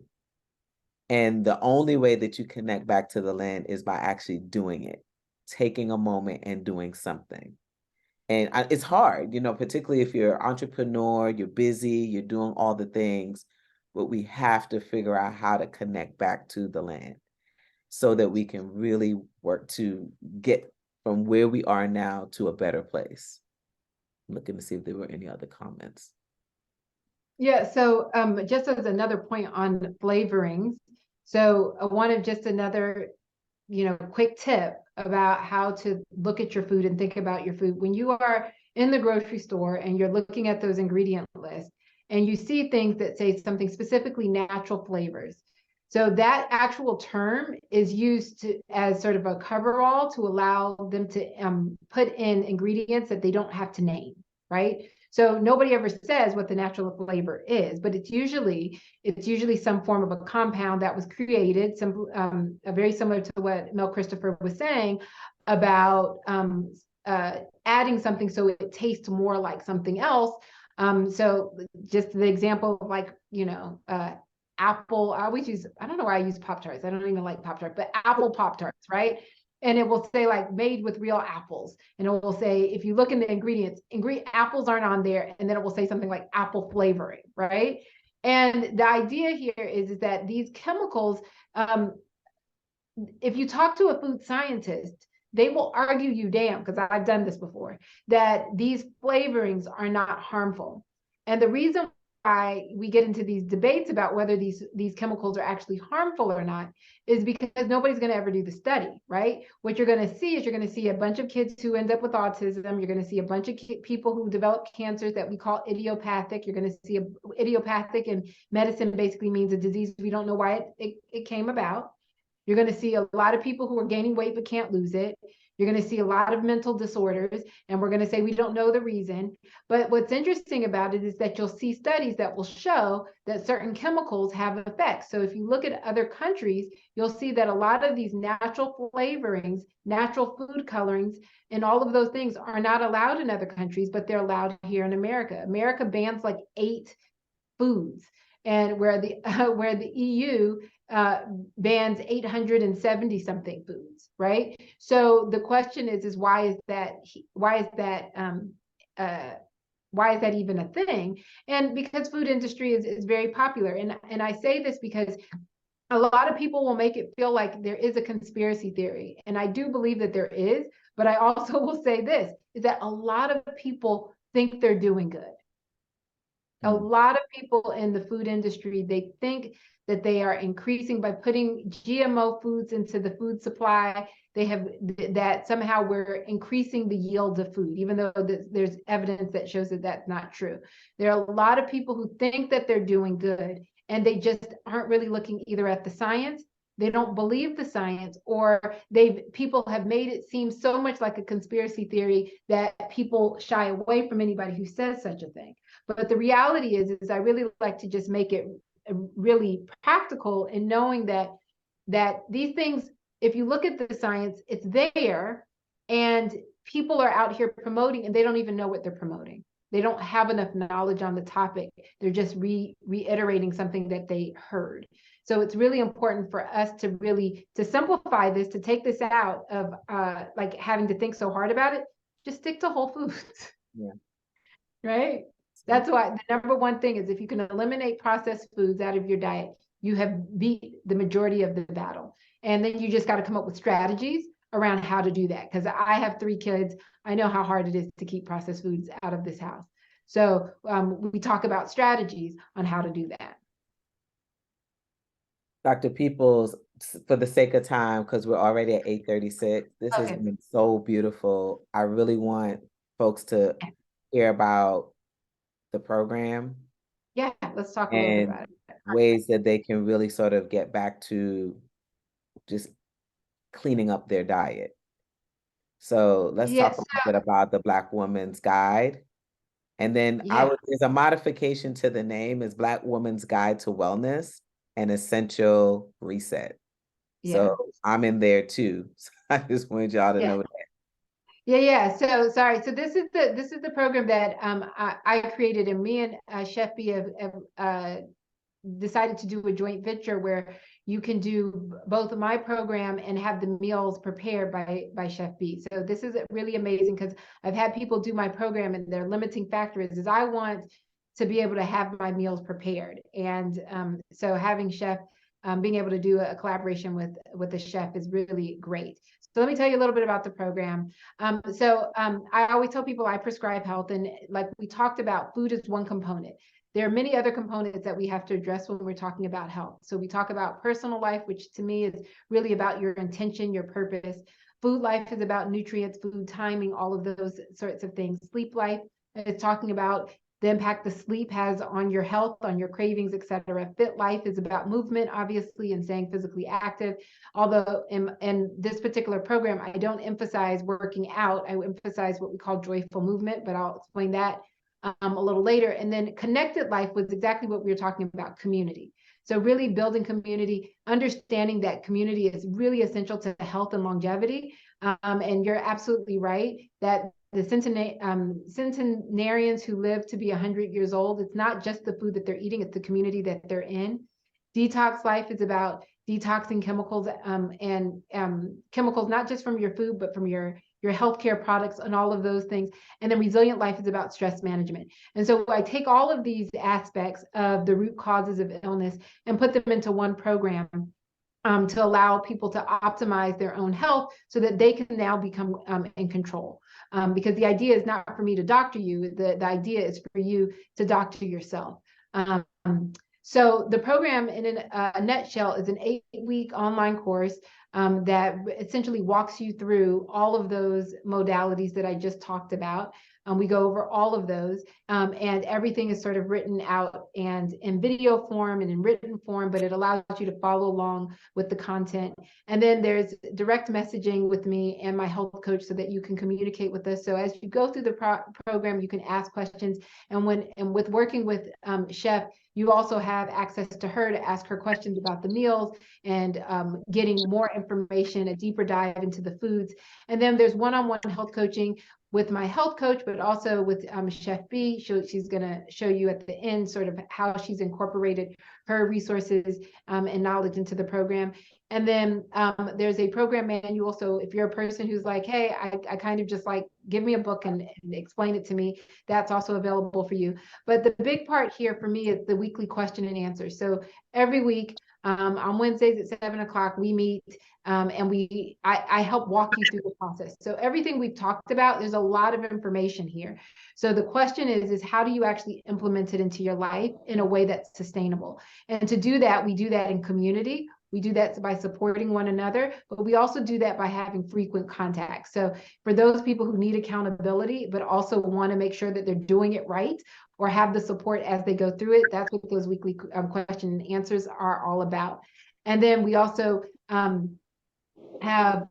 Speaker 1: And the only way that you connect back to the land is by actually doing it, taking a moment and doing something. And it's hard, you know, particularly if you're an entrepreneur, you're busy, you're doing all the things, but we have to figure out how to connect back to the land so that we can really work to get from where we are now to a better place. I'm looking to see if there were any other comments.
Speaker 2: Yeah, so just as another point on flavorings, so I wanted just another, quick tip about how to look at your food and think about your food. When you are in the grocery store and you're looking at those ingredient lists and you see things that say something specifically natural flavors. So that actual term is used as sort of a coverall to allow them to put in ingredients that they don't have to name, right? So nobody ever says what the natural flavor is, but it's usually some form of a compound that was created, very similar to what Mel Christopher was saying about adding something so it tastes more like something else. So just the example of apple. I don't know why I use Pop-Tarts. I don't even like Pop-Tarts, but apple Pop-Tarts, right? and it will say like made with real apples. And it will say, if you look in the ingredients, apples aren't on there. And then it will say something like apple flavoring, right? And the idea here is that these chemicals, if you talk to a food scientist, they will argue you damn, because I've done this before, that these flavorings are not harmful. And the reason why we get into these debates about whether these chemicals are actually harmful or not is because nobody's going to ever do the study, right? What you're going to see is you're going to see a bunch of kids who end up with autism. You're going to see a bunch of people who develop cancers that we call idiopathic. You're going to see idiopathic in medicine basically means a disease we don't know why it came about. You're going to see a lot of people who are gaining weight but can't lose it. You're going to see a lot of mental disorders, and we're going to say we don't know the reason. But what's interesting about it is that you'll see studies that will show that certain chemicals have effects. So if you look at other countries, you'll see that a lot of these natural flavorings, natural food colorings, and all of those things are not allowed in other countries, but they're allowed here in America. America bans like 8 foods, and where the EU bans 870 something foods, right? So the question is why is that even a thing? And because food industry is very popular, and I say this because a lot of people will make it feel like there is a conspiracy theory, and I do believe that there is, but I also will say this, is that a lot of people think they're doing good. A lot of people in the food industry, they think that they are increasing by putting GMO foods into the food supply. They have that somehow we're increasing the yield of food, even though there's evidence that shows that that's not true. There are a lot of people who think that they're doing good, and they just aren't really looking either at the science. They don't believe the science, or people have made it seem so much like a conspiracy theory that people shy away from anybody who says such a thing. But the reality is I really like to just make it really practical in knowing that these things, if you look at the science, it's there, and people are out here promoting, and they don't even know what they're promoting. They don't have enough knowledge on the topic. They're just reiterating something that they heard. So it's really important for us to simplify this, to take this out of like having to think so hard about it. Just stick to whole foods.
Speaker 1: Yeah.
Speaker 2: Right? That's why the number one thing is if you can eliminate processed foods out of your diet, you have beat the majority of the battle. And then you just got to come up with strategies around how to do that. Because I have 3 kids. I know how hard it is to keep processed foods out of this house. So we talk about strategies on how to do that.
Speaker 1: Dr. Peoples, for the sake of time, because we're already at 8:36, this has been so beautiful. I really want folks to hear about the program.
Speaker 2: Yeah, let's talk a little bit about it.
Speaker 1: Ways that they can really sort of get back to just cleaning up their diet. So let's talk a little bit about the Black Woman's Guide. And then there's a modification to the name, is Black Woman's Guide to Wellness, an Essential Reset. So I'm in there too. So I just wanted y'all to know that.
Speaker 2: Yeah. So sorry. So this is the program that I created, and me and Chef Bee have decided to do a joint venture where you can do both of my program and have the meals prepared by Chef Bee. So this is really amazing, because I've had people do my program, and their limiting factor is I want to be able to have my meals prepared. And so having Chef being able to do a collaboration with a chef is really great. So let me tell you a little bit about the program. I always tell people I prescribe health, and like we talked about, food is one component. There are many other components that we have to address when we're talking about health. So we talk about personal life, which to me is really about your intention, your purpose. Food life is about nutrients, food timing, all of those sorts of things. Sleep life is talking about the impact the sleep has on your health, on your cravings, etc. Fit life is about movement, obviously, and staying physically active. Although in this particular program, I don't emphasize working out. I emphasize what we call joyful movement, but I'll explain that a little later. And then connected life was exactly what we were talking about, community. So really building community, understanding that community is really essential to health and longevity. And you're absolutely right that the centenarians who live to be 100 years old, it's not just the food that they're eating, it's the community that they're in. Detox life is about detoxing chemicals and chemicals, not just from your food, but from your healthcare products and all of those things. And then Resilient Life is about stress management. And so I take all of these aspects of the root causes of illness and put them into one program to allow people to optimize their own health so that they can now become in control. Because the idea is not for me to doctor you, the idea is for you to doctor yourself. So the program in a nutshell is an 8-week online course that essentially walks you through all of those modalities that I just talked about. We go over all of those, and everything is sort of written out and in video form and in written form, but it allows you to follow along with the content. And then there's direct messaging with me and my health coach so that you can communicate with us. So as you go through the program, you can ask questions. And with working with Chef, you also have access to her to ask her questions about the meals and getting more information, a deeper dive into the foods. And then there's one-on-one health coaching with my health coach, but also with Chef Bee. She's going to show you at the end sort of how she's incorporated her resources and knowledge into the program. And then there's a program manual. So if you're a person who's like, hey, I kind of just like, give me a book and explain it to me, that's also available for you. But the big part here for me is the weekly question and answer. So every week on Wednesdays at 7 o'clock, we meet and I help walk you through the process. So everything we've talked about, there's a lot of information here. So the question is how do you actually implement it into your life in a way that's sustainable? And to do that, we do that in community. We do that by supporting one another, but we also do that by having frequent contact. So for those people who need accountability, but also want to make sure that they're doing it right or have the support as they go through it, that's what those weekly question and answers are all about. And then we also have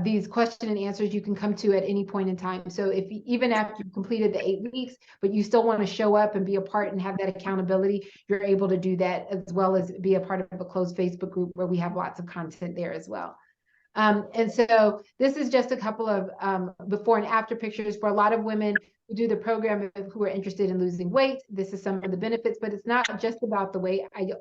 Speaker 2: these question and answers you can come to at any point in time. So if even after you've completed the 8 weeks, but you still want to show up and be a part and have that accountability, you're able to do that, as well as be a part of a closed Facebook group where we have lots of content there as well. And so this is just a couple of before and after pictures for a lot of women who do the program who are interested in losing weight. This is some of the benefits, but it's not just about the weight.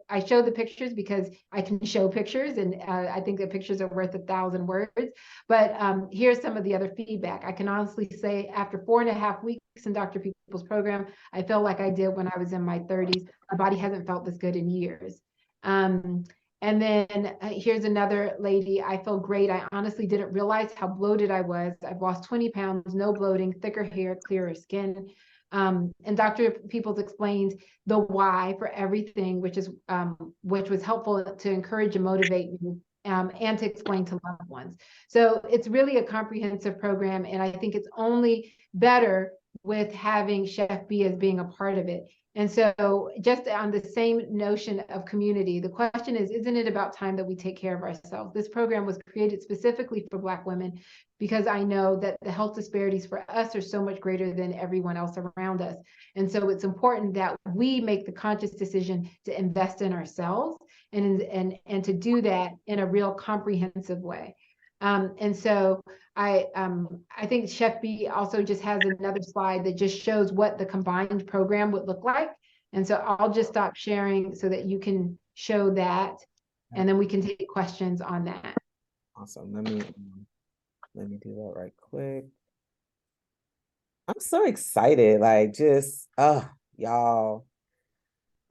Speaker 2: I show the pictures because I can show pictures, and I think that pictures are worth 1,000 words. But here's some of the other feedback. I can honestly say after 4.5 weeks in Dr. Peoples' program, I feel like I did when I was in my 30s. My body hasn't felt this good in years. And then here's another lady. I feel great. I honestly didn't realize how bloated I was. I've lost 20 pounds, no bloating, thicker hair, clearer skin. And Dr. Peoples explained the why for everything, which was helpful to encourage and motivate me and to explain to loved ones. So it's really a comprehensive program, and I think it's only better with having Chef Bee as being a part of it. And so just on the same notion of community, the question is, isn't it about time that we take care of ourselves? This program was created specifically for Black women because I know that the health disparities for us are so much greater than everyone else around us. And so it's important that we make the conscious decision to invest in ourselves and to do that in a real comprehensive way. And so I think Chef Bee also just has another slide that just shows what the combined program would look like. And so I'll just stop sharing so that you can show that, and then we can take questions on that.
Speaker 1: Awesome. Let me do that right quick. I'm so excited. Like just y'all,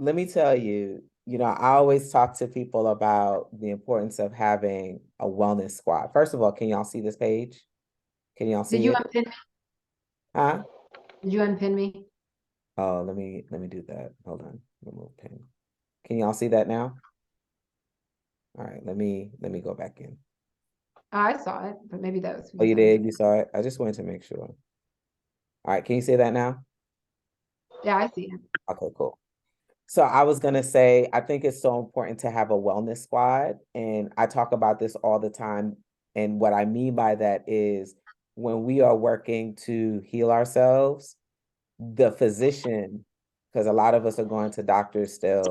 Speaker 1: let me tell you, I always talk to people about the importance of having a wellness squad. First of all, can y'all see this page? Can y'all see
Speaker 2: Did you
Speaker 1: it?
Speaker 2: unpin me?
Speaker 1: Huh?
Speaker 2: Did you unpin me?
Speaker 1: Oh, let me do that. Hold on. Remove pin. Can y'all see that now? All right, let me go back in.
Speaker 2: I saw it, but maybe that was.
Speaker 1: Oh, you did? You saw it? I just wanted to make sure. All right, can you see that now?
Speaker 2: Yeah, I see it.
Speaker 1: Okay, cool. So I was going to say, I think it's so important to have a wellness squad. And I talk about this all the time. And what I mean by that is when we are working to heal ourselves, the physician, because a lot of us are going to doctors still,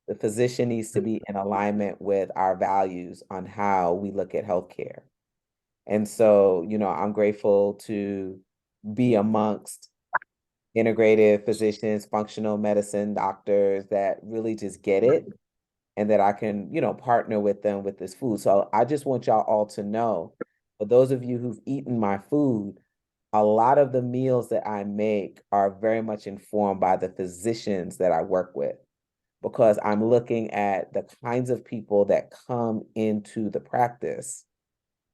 Speaker 1: the physician needs to be in alignment with our values on how we look at healthcare. And so, I'm grateful to be amongst integrative physicians, functional medicine doctors that really just get it and that I can, partner with them with this food. So I just want y'all all to know, for those of you who've eaten my food, a lot of the meals that I make are very much informed by the physicians that I work with, because I'm looking at the kinds of people that come into the practice.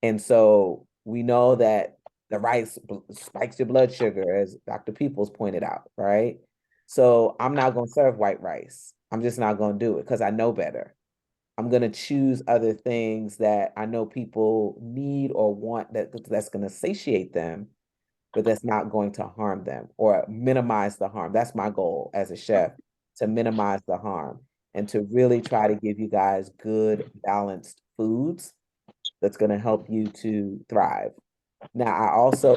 Speaker 1: And so we know that the rice spikes your blood sugar, as Dr. Peoples pointed out, right? So I'm not going to serve white rice. I'm just not going to do it because I know better. I'm going to choose other things that I know people need or want, that's going to satiate them, but that's not going to harm them or minimize the harm. That's my goal as a chef, to minimize the harm and to really try to give you guys good, balanced foods that's going to help you to thrive. Now, I also,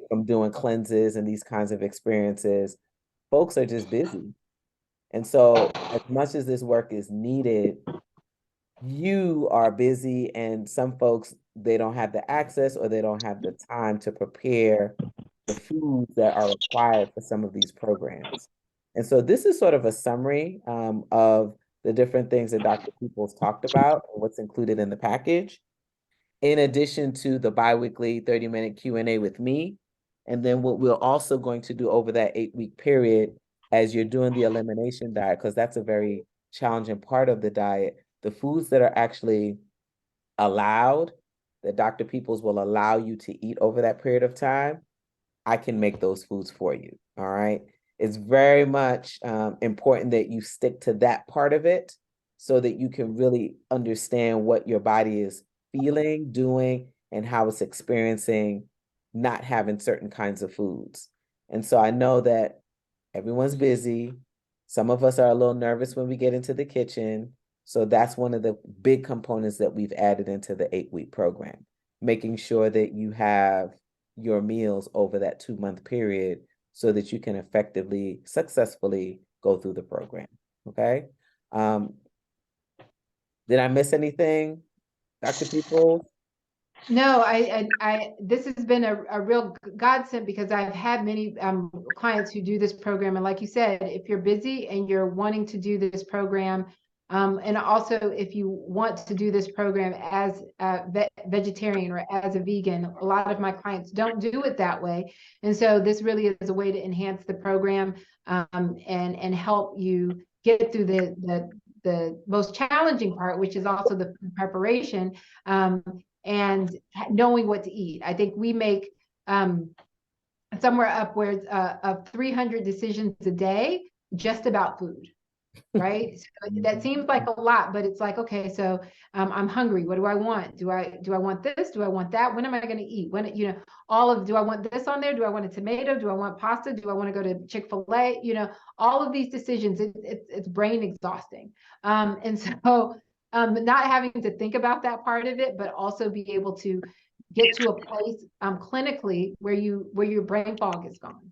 Speaker 1: from doing cleanses and these kinds of experiences, folks are just busy. And so, as much as this work is needed, you are busy, and some folks, they don't have the access or they don't have the time to prepare the foods that are required for some of these programs. And so this is sort of a summary of the different things that Dr. Peoples talked about and what's included in the package, in addition to the biweekly 30-minute Q&A with me. And then what we're also going to do over that 8-week period, as you're doing the elimination diet, because that's a very challenging part of the diet, the foods that are actually allowed, that Dr. Peoples will allow you to eat over that period of time, I can make those foods for you. All right. It's very much important that you stick to that part of it so that you can really understand what your body is feeling, doing, and how it's experiencing not having certain kinds of foods. And so I know that everyone's busy. Some of us are a little nervous when we get into the kitchen. So that's one of the big components that we've added into the 8-week program, making sure that you have your meals over that 2-month period so that you can effectively, successfully go through the program. Okay. Did I miss anything, Dr. People?
Speaker 2: No, this has been a real godsend, because I've had many clients who do this program. And like you said, if you're busy and you're wanting to do this program, and also if you want to do this program as a vegetarian or as a vegan, a lot of my clients don't do it that way. And so this really is a way to enhance the program and help you get through the most challenging part, which is also the preparation. And knowing what to eat. I think we make somewhere upwards of 300 decisions a day just about food, right? So that seems like a lot, but it's like, okay, so I'm hungry. What do I want? Do I want this? Do I want that? When am I going to eat? When, do I want this on there? Do I want a tomato? Do I want pasta? Do I want to go to Chick-fil-A? All of these decisions, it's brain exhausting. And so not having to think about that part of it, but also be able to get to a place clinically where your brain fog is gone,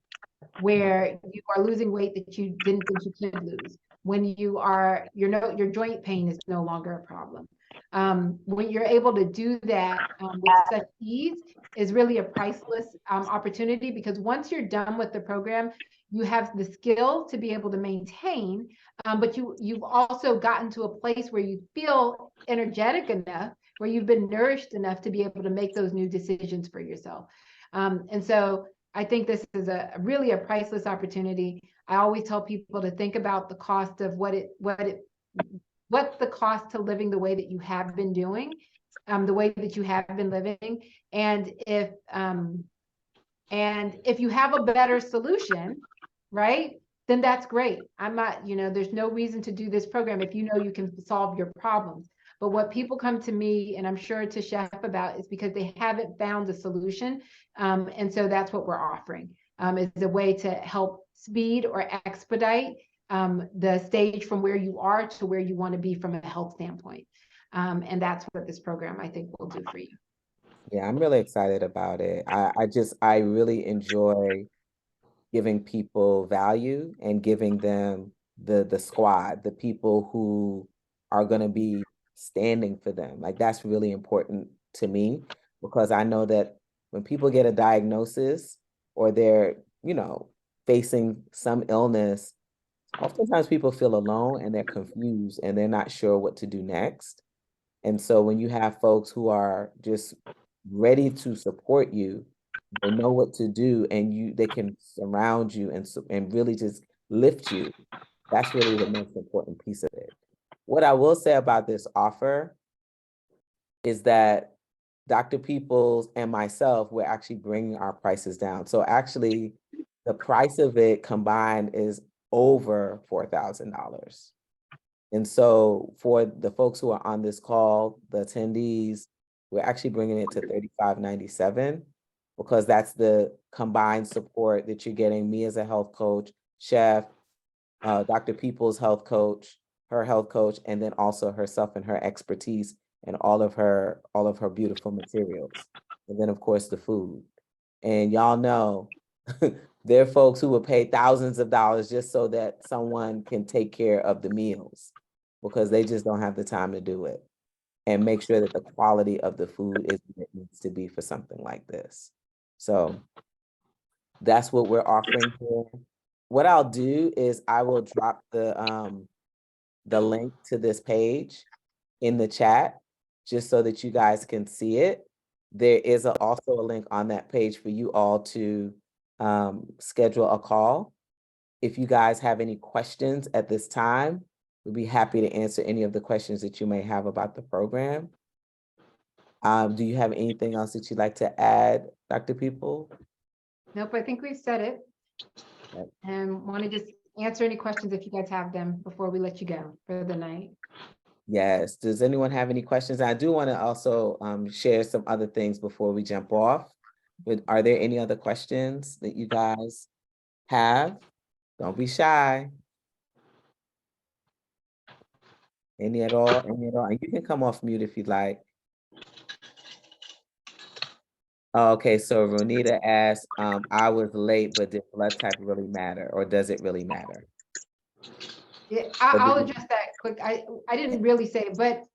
Speaker 2: where you are losing weight that you didn't think you could lose, when your joint pain is no longer a problem. When you're able to do that with such ease, is really a priceless opportunity, because once you're done with the program, you have the skill to be able to maintain, but you've also gotten to a place where you feel energetic enough, where you've been nourished enough to be able to make those new decisions for yourself. And so I think this is really a priceless opportunity. I always tell people to think about the cost of what's the cost to living the way that you have been doing, the way that you have been living. And if you have a better solution, right, then that's great. I'm not, there's no reason to do this program if you know you can solve your problems. But what people come to me, and I'm sure to Chef, about, is because they haven't found a solution. And so that's what we're offering, is a way to help speed or expedite the stage from where you are to where you want to be from a health standpoint. And that's what this program, I think, will do for you.
Speaker 1: Yeah, I'm really excited about it. I really enjoy giving people value and giving them the squad, the people who are going to be standing for them. Like, that's really important to me, because I know that when people get a diagnosis or they're, facing some illness, oftentimes people feel alone and they're confused and they're not sure what to do next. And so when you have folks who are just ready to support you, they know what to do, and they can surround you and really just lift you. That's really the most important piece of it. What I will say about this offer is that Dr. Peoples and myself, we're actually bringing our prices down. So actually, the price of it combined is over $4,000. And so for the folks who are on this call, the attendees, we're actually bringing it to $35.97 because that's the combined support that you're getting, me as a health coach, chef, Dr. Peoples' health coach, her health coach, and then also herself and her expertise and all of her beautiful materials. And then of course the food. And y'all know there are folks who will pay thousands of dollars just so that someone can take care of the meals because they just don't have the time to do it and make sure that the quality of the food is what it needs to be for something like this. So that's what we're offering here. What I'll do is I will drop the link to this page in the chat just so that you guys can see it. There is also a link on that page for you all to schedule a call. If you guys have any questions at this time, we'd be happy to answer any of the questions that you may have about the program. Do you have anything else that you'd like to add, Dr. People?
Speaker 2: Nope, I think we've said it.
Speaker 1: Yep.
Speaker 2: And want to just answer any questions if you guys have them before we let you go for the night.
Speaker 1: Yes. Does anyone have any questions? I do want to also share some other things before we jump off. But are there any other questions that you guys have? Don't be shy. Any at all? Any at all? And you can come off mute if you'd like. Okay, so Ronita asked, I was late, but did blood type really matter, or does it really matter?
Speaker 2: Yeah, I'll address that quick. I didn't really say it, but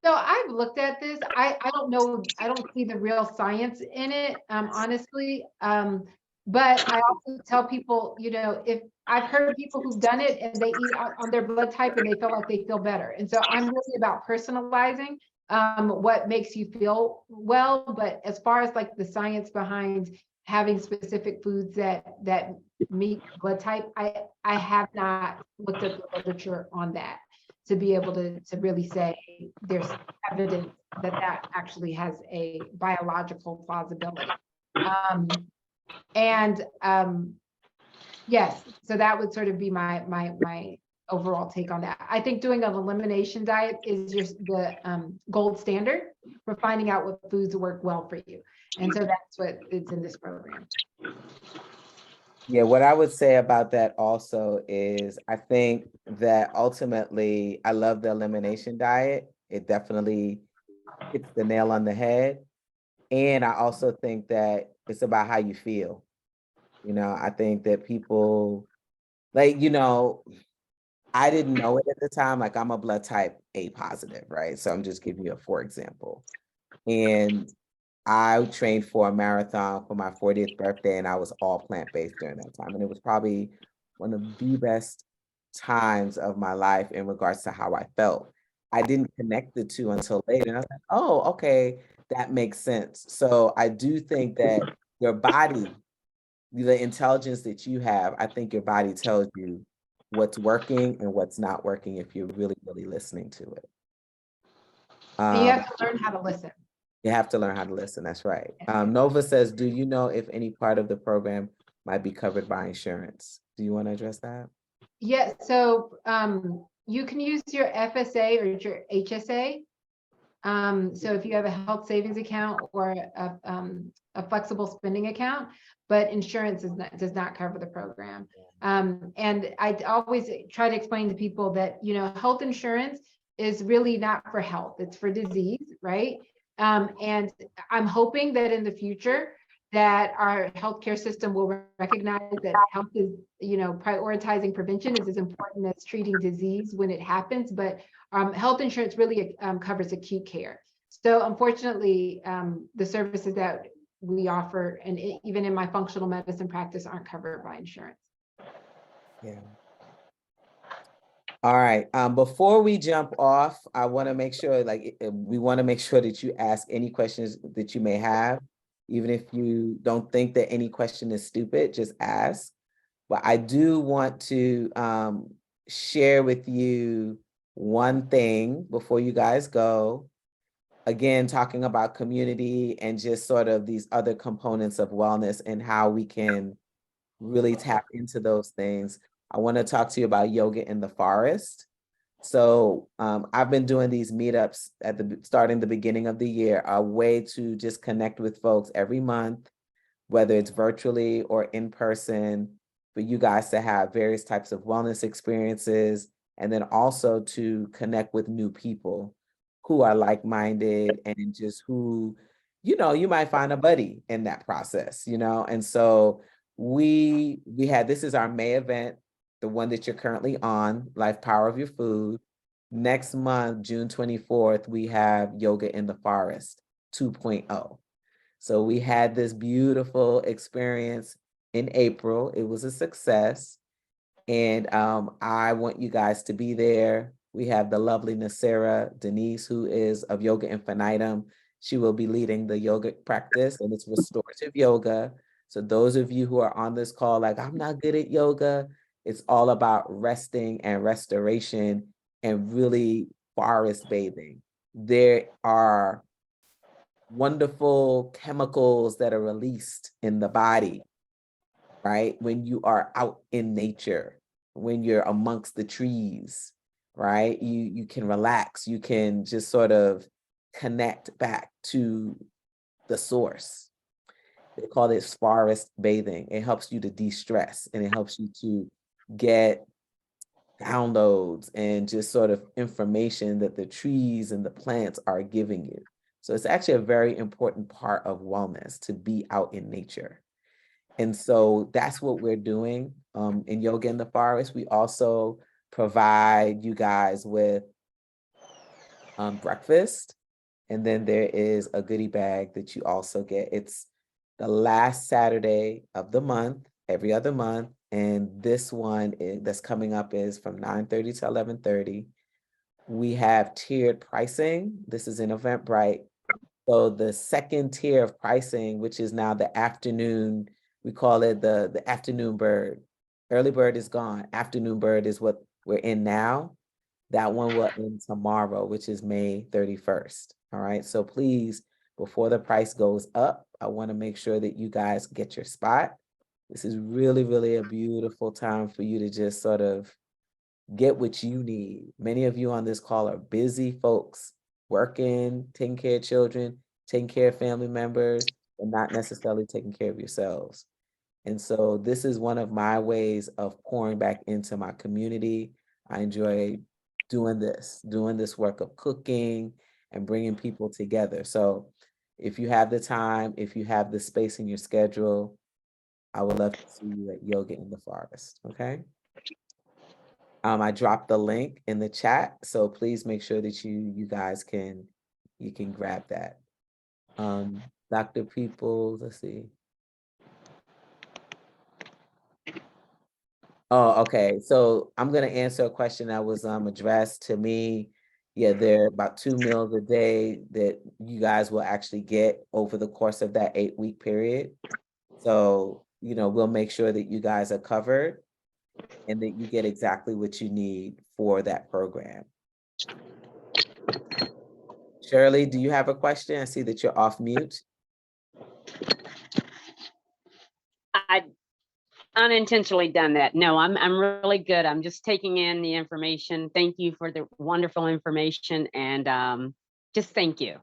Speaker 2: so I've looked at this. I don't know, I don't see the real science in it, honestly. But I also tell people, you know, if I've heard people who've done it and they eat on their blood type and they feel like they feel better. And so I'm really about personalizing what makes you feel well. But as far as like the science behind having specific foods that meet blood type, I have not looked at the literature on that to be able to really say there's evidence that actually has a biological plausibility. Yes, so that would sort of be my overall take on that. I think doing an elimination diet is just the gold standard for finding out what foods work well for you. And so that's what is in this program.
Speaker 1: Yeah, what I would say about that also is I think that ultimately I love the elimination diet. It definitely hits the nail on the head. And I also think that it's about how you feel. You know, I think that people, like, you know, I didn't know it at the time. Like, I'm a blood type A positive, right? So I'm just giving you a for example. And I trained for a marathon for my 40th birthday, and I was all plant-based during that time. And it was probably one of the best times of my life in regards to how I felt. I didn't connect the two until later. And I was like, oh, okay, that makes sense. So I do think that your body, the intelligence that you have, I think your body tells you what's working and what's not working if you're really, really listening to it.
Speaker 2: And you have to learn how to listen.
Speaker 1: You have to learn how to listen. That's right. Nova says, do you know if any part of the program might be covered by insurance? Do you want to address that?
Speaker 2: Yeah, so you can use your FSA or your HSA. So if you have a health savings account or a flexible spending account, but insurance does not cover the program. And I always try to explain to people that, you know, health insurance is really not for health, it's for disease, right? And I'm hoping that in the future that our healthcare system will recognize that health is, you know, prioritizing prevention is as important as treating disease when it happens, but health insurance really covers acute care. So unfortunately, the services that we offer, and even in my functional medicine practice, aren't covered by insurance.
Speaker 1: Yeah. All right. Before we jump off, I want to make sure, we want to make sure that you ask any questions that you may have, even if you don't think that any question is stupid, just ask. But I do want to share with you one thing before you guys go. Again, talking about community and just sort of these other components of wellness and how we can really tap into those things. I want to talk to you about yoga in the forest. So I've been doing these meetups at starting the beginning of the year, a way to just connect with folks every month, whether it's virtually or in person, for you guys to have various types of wellness experiences, and then also to connect with new people who are like-minded and just who, you might find a buddy in that process, And so we had, this is our May event, the one that you're currently on, Life Power of Your Food. Next month, June 24th, we have Yoga in the Forest 2.0. So we had this beautiful experience in April. It was a success. And I want you guys to be there. We have the lovely Nasera Denise, who is of Yoga Infinitum. She will be leading the yoga practice, and it's restorative yoga. So those of you who are on this call, like, I'm not good at yoga, it's all about resting and restoration and really forest bathing. There are wonderful chemicals that are released in the body, right? When you are out in nature, when you're amongst the trees, right? You can relax, you can just sort of connect back to the source. They call this forest bathing. It helps you to de-stress, and it helps you to get downloads and just sort of information that the trees and the plants are giving you. So it's actually a very important part of wellness to be out in nature. And so that's what we're doing in Yoga in the Forest. We also provide you guys with breakfast. And then there is a goodie bag that you also get. It's the last Saturday of the month, every other month. And this one that's coming up is from 9:30 to 11:30. We have tiered pricing. This is in Eventbrite. So the second tier of pricing, which is now the afternoon, we call it the afternoon bird. Early bird is gone. Afternoon bird is what we're in now. That one will end tomorrow, which is May 31st. All right. So please, before the price goes up, I want to make sure that you guys get your spot. This is really, really a beautiful time for you to just sort of get what you need. Many of you on this call are busy folks, working, taking care of children, taking care of family members, and not necessarily taking care of yourselves. And so this is one of my ways of pouring back into my community. I enjoy doing this work of cooking and bringing people together. So if you have the time, if you have the space in your schedule, I would love to see you at Yoga in the Forest, okay? I dropped the link in the chat, so please make sure that you guys can grab that. Dr. Peoples, let's see. Oh, okay. So I'm gonna answer a question that was addressed to me. Yeah, there are about 2 meals a day that you guys will actually get over the course of that 8-week period. So, we'll make sure that you guys are covered and that you get exactly what you need for that program. Shirley, do you have a question? I see that you're off mute.
Speaker 7: I unintentionally done that. No, I'm really good. I'm just taking in the information. Thank you for the wonderful information, and just thank you.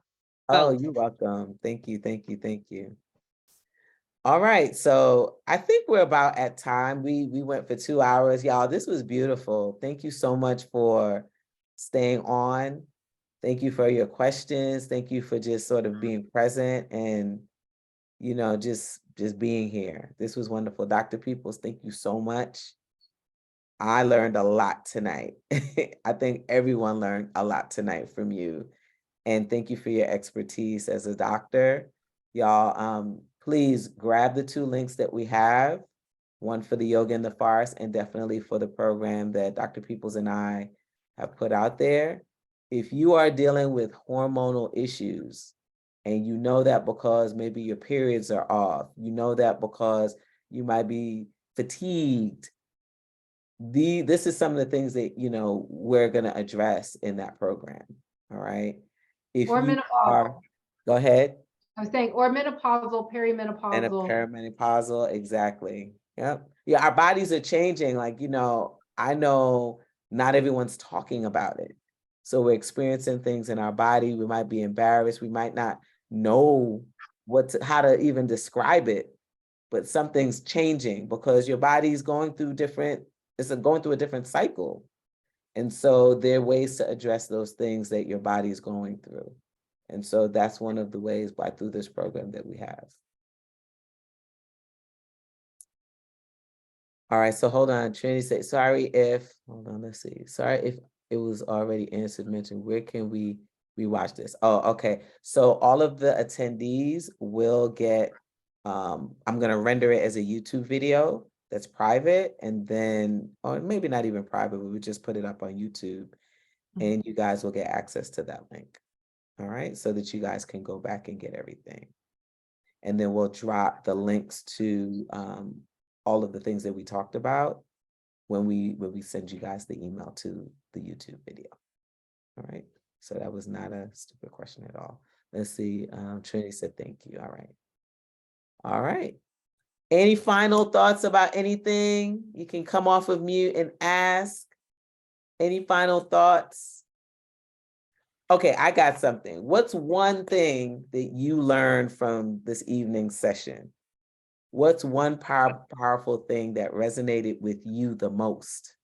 Speaker 1: Oh,
Speaker 7: Both.
Speaker 1: you're welcome. Thank you, thank you, thank you. All right, so I think we're about at time. We went for 2 hours, y'all. This was beautiful. Thank you so much for staying on. Thank you for your questions. Thank you for just sort of being present and just being here. This was wonderful. Dr. Peoples, thank you so much. I learned a lot tonight. I think everyone learned a lot tonight from you. And thank you for your expertise as a doctor. Y'all, please grab the 2 links that we have. one for the yoga in the forest, and definitely for the program that Dr. Peoples and I have put out there. If you are dealing with hormonal issues, and you know that because maybe your periods are off, you know that because you might be fatigued, this is some of the things that, you know, we're going to address in that program. All right. If
Speaker 2: Or
Speaker 1: you
Speaker 2: menopausal.
Speaker 1: are, go ahead.
Speaker 2: I was saying, or menopausal,
Speaker 1: And a
Speaker 2: perimenopausal.
Speaker 1: perimenopausal, exactly. Yep. Yeah, our bodies are changing. Like, you know, I know not everyone's talking about it. So we're experiencing things in our body. We might be embarrassed. We might not know how to even describe it, but something's changing because your body's going through going through a different cycle. And so there are ways to address those things that your body is going through. And so that's one of the ways through this program that we have. All right, so hold on. Trinity said, hold on, let's see. Sorry if it was already answered, mentioned. Where can we watch this? Oh, okay. So all of the attendees will get, I'm gonna render it as a YouTube video that's private, and then, or maybe not even private, but we just put it up on YouTube, and you guys will get access to that link. All right, so that you guys can go back and get everything. And then we'll drop the links to all of the things that we talked about when we send you guys the email to the YouTube video. All right. So that was not a stupid question at all. Let's see. Trinity said, thank you. All right. All right. Any final thoughts about anything? You can come off of mute and ask. Any final thoughts? Okay, I got something. What's one thing that you learned from this evening's session? What's one powerful thing that resonated with you the most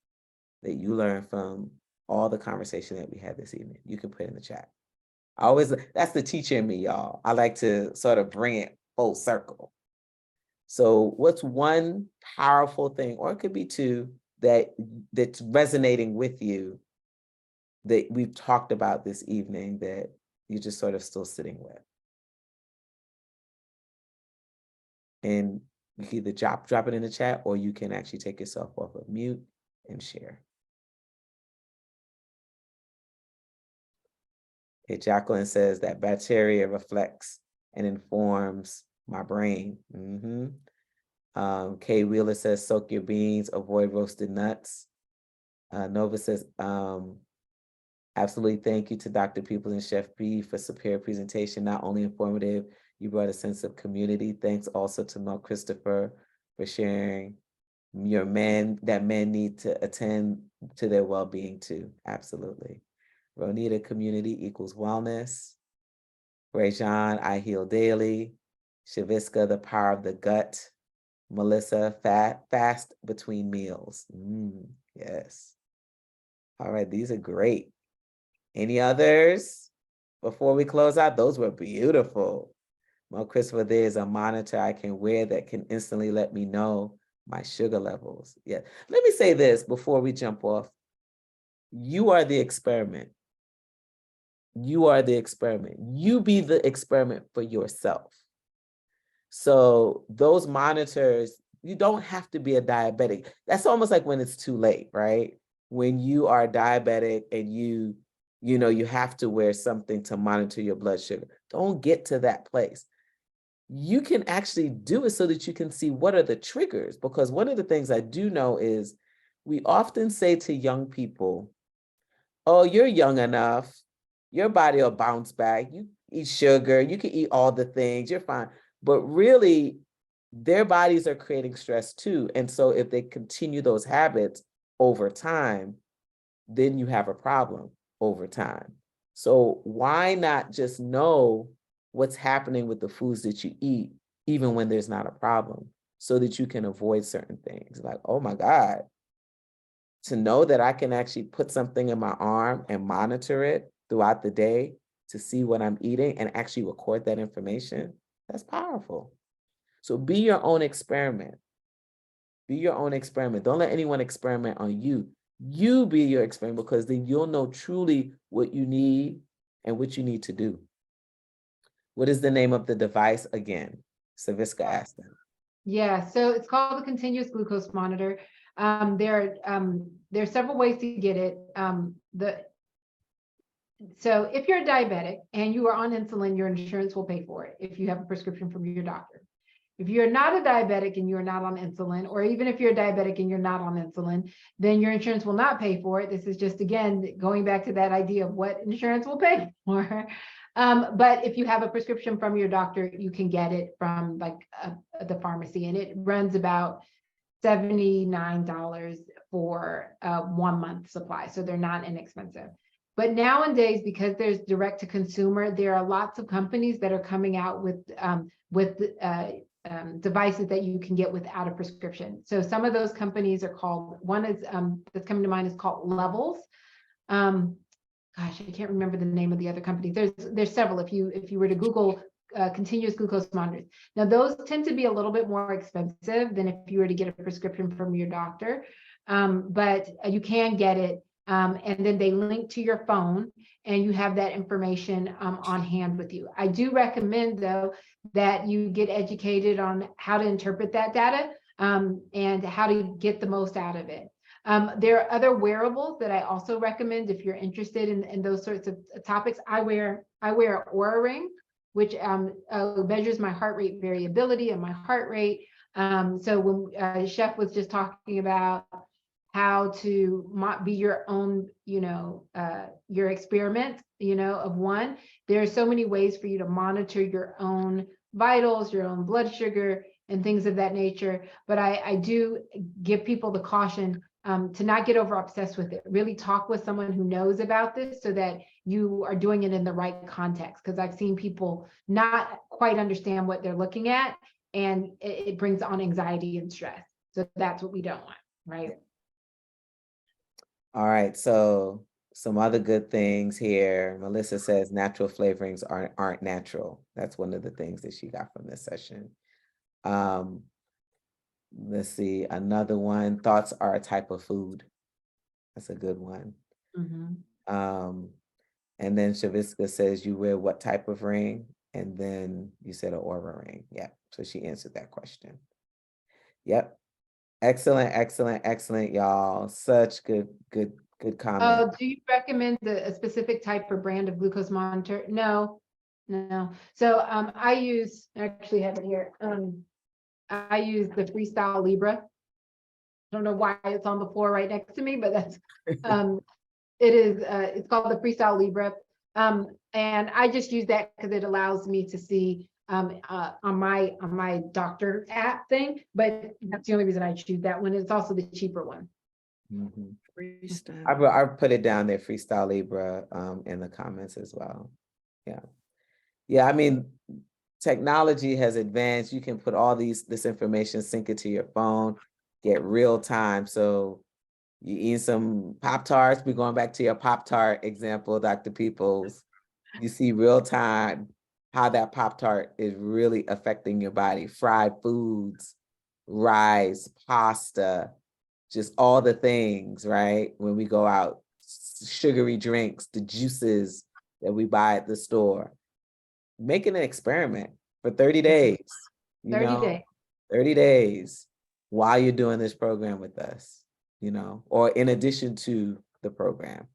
Speaker 1: that you learned from all the conversation that we had this evening? You can put in the chat. That's the teacher in me, y'all. I like to sort of bring it full circle. So what's one powerful thing, or it could be two, that's resonating with you that we've talked about this evening that you're just sort of still sitting with? And you can either drop it in the chat, or you can actually take yourself off of mute and share. Okay, Jacqueline says that bacteria reflects and informs my brain. Kay Wheeler says, soak your beans, avoid roasted nuts. Nova says, absolutely, thank you to Dr. Peoples and Chef Bee for superior presentation, not only informative, you brought a sense of community. Thanks also to Mel Christopher for sharing that men need to attend to their well-being too. Absolutely. Ronita, community equals wellness. Rajan, I heal daily. Shaviska, the power of the gut. Melissa, fast between meals. Yes. All right, these are great. Any others before we close out? Those were beautiful. Well, Christopher, there's a monitor I can wear that can instantly let me know my sugar levels. Yeah. Let me say this before we jump off. You are the experiment. You are the experiment. You be the experiment for yourself. So those monitors, you don't have to be a diabetic. That's almost like when it's too late, right? When you are diabetic and you have to wear something to monitor your blood sugar. Don't get to that place. You can actually do it so that you can see what are the triggers. Because one of the things I do know is we often say to young people, oh, you're young enough. Your body will bounce back. You eat sugar. You can eat all the things. You're fine. But really, their bodies are creating stress too. And so if they continue those habits over time, then you have a problem over time. So why not just know what's happening with the foods that you eat, even when there's not a problem, so that you can avoid certain things? Like, oh my God, to know that I can actually put something in my arm and monitor it throughout the day to see what I'm eating and actually record that information, that's powerful. So be your own experiment. Be your own experiment. Don't let anyone experiment on you. You be your experiment, because then you'll know truly what you need and what you need to do. What is the name of the device again? Saviska asked them.
Speaker 2: Yeah, so it's called the continuous glucose monitor. There are several ways to get it. So if you're a diabetic and you are on insulin, your insurance will pay for it if you have a prescription from your doctor. If you're not a diabetic and you're not on insulin, or even if you're a diabetic and you're not on insulin, then your insurance will not pay for it. This is just, again, going back to that idea of what insurance will pay for. But if you have a prescription from your doctor, you can get it from like the pharmacy, and it runs about $79 for 1 month supply. So they're not inexpensive. But nowadays, because there's direct to consumer, there are lots of companies that are coming out with devices that you can get without a prescription. So some of those companies are called, one is that's coming to mind is called Levels. Gosh, I can't remember the name of the other company. There's several. If you were to Google continuous glucose monitors, now those tend to be a little bit more expensive than if you were to get a prescription from your doctor, but you can get it. And then they link to your phone and you have that information on hand with you. I do recommend, though, that you get educated on how to interpret that data and how to get the most out of it. There are other wearables that I also recommend if you're interested in those sorts of topics. I wear an Oura ring, which measures my heart rate variability and my heart rate. So when Chef was just talking about how to be your own, your experiment, of one. There are so many ways for you to monitor your own vitals, your own blood sugar, and things of that nature. But I do give people the caution to not get over obsessed with it. Really talk with someone who knows about this so that you are doing it in the right context. Because I've seen people not quite understand what they're looking at, and it brings on anxiety and stress. So that's what we don't want, right?
Speaker 1: All right, so some other good things here. Melissa says natural flavorings aren't natural. That's one of the things that she got from this session. Let's see, another one. Thoughts are a type of food. That's a good one.
Speaker 2: Mm-hmm.
Speaker 1: And then Shaviska says, you wear what type of ring? And then you said an Oura ring. Yeah, so she answered that question. Yep. Excellent, excellent, excellent, y'all. Such good comment.
Speaker 2: Do you recommend a specific type or brand of glucose monitor? No. So I actually have it here. I use the Freestyle Libra. I don't know why it's on the floor right next to me, but that's it's called the Freestyle Libra. And I just use that because it allows me to see on my doctor app thing, but that's the only reason I choose that one. It's also the cheaper one.
Speaker 1: Mm-hmm.
Speaker 5: Freestyle.
Speaker 1: I put it down there, Freestyle Libra, in the comments as well. Yeah. I mean, technology has advanced. You can put all this information, sync it to your phone, get real time. So you eat some Pop-Tarts. We're going back to your Pop-Tart example, Dr. Peoples. You see real time how that Pop-Tart is really affecting your body. Fried foods, rice, pasta, just all the things, right? When we go out, sugary drinks, the juices that we buy at the store. Making an experiment for 30 days,
Speaker 2: 30 days.
Speaker 1: 30 days while you're doing this program with us, or in addition to the program.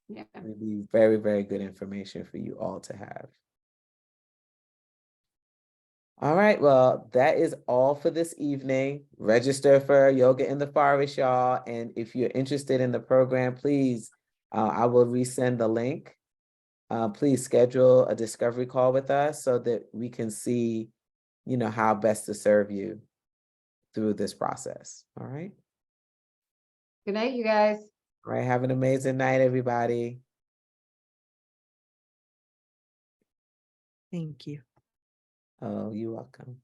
Speaker 2: Yeah.
Speaker 1: It would be very, very good information for you all to have. All right, well, that is all for this evening. Register for Yoga in the Forest, y'all. And if you're interested in the program, please, I will resend the link. Please schedule a discovery call with us so that we can see, how best to serve you through this process. All right.
Speaker 2: Good night, you guys.
Speaker 1: All right. Have an amazing night, everybody.
Speaker 5: Thank you.
Speaker 1: Oh, you're welcome.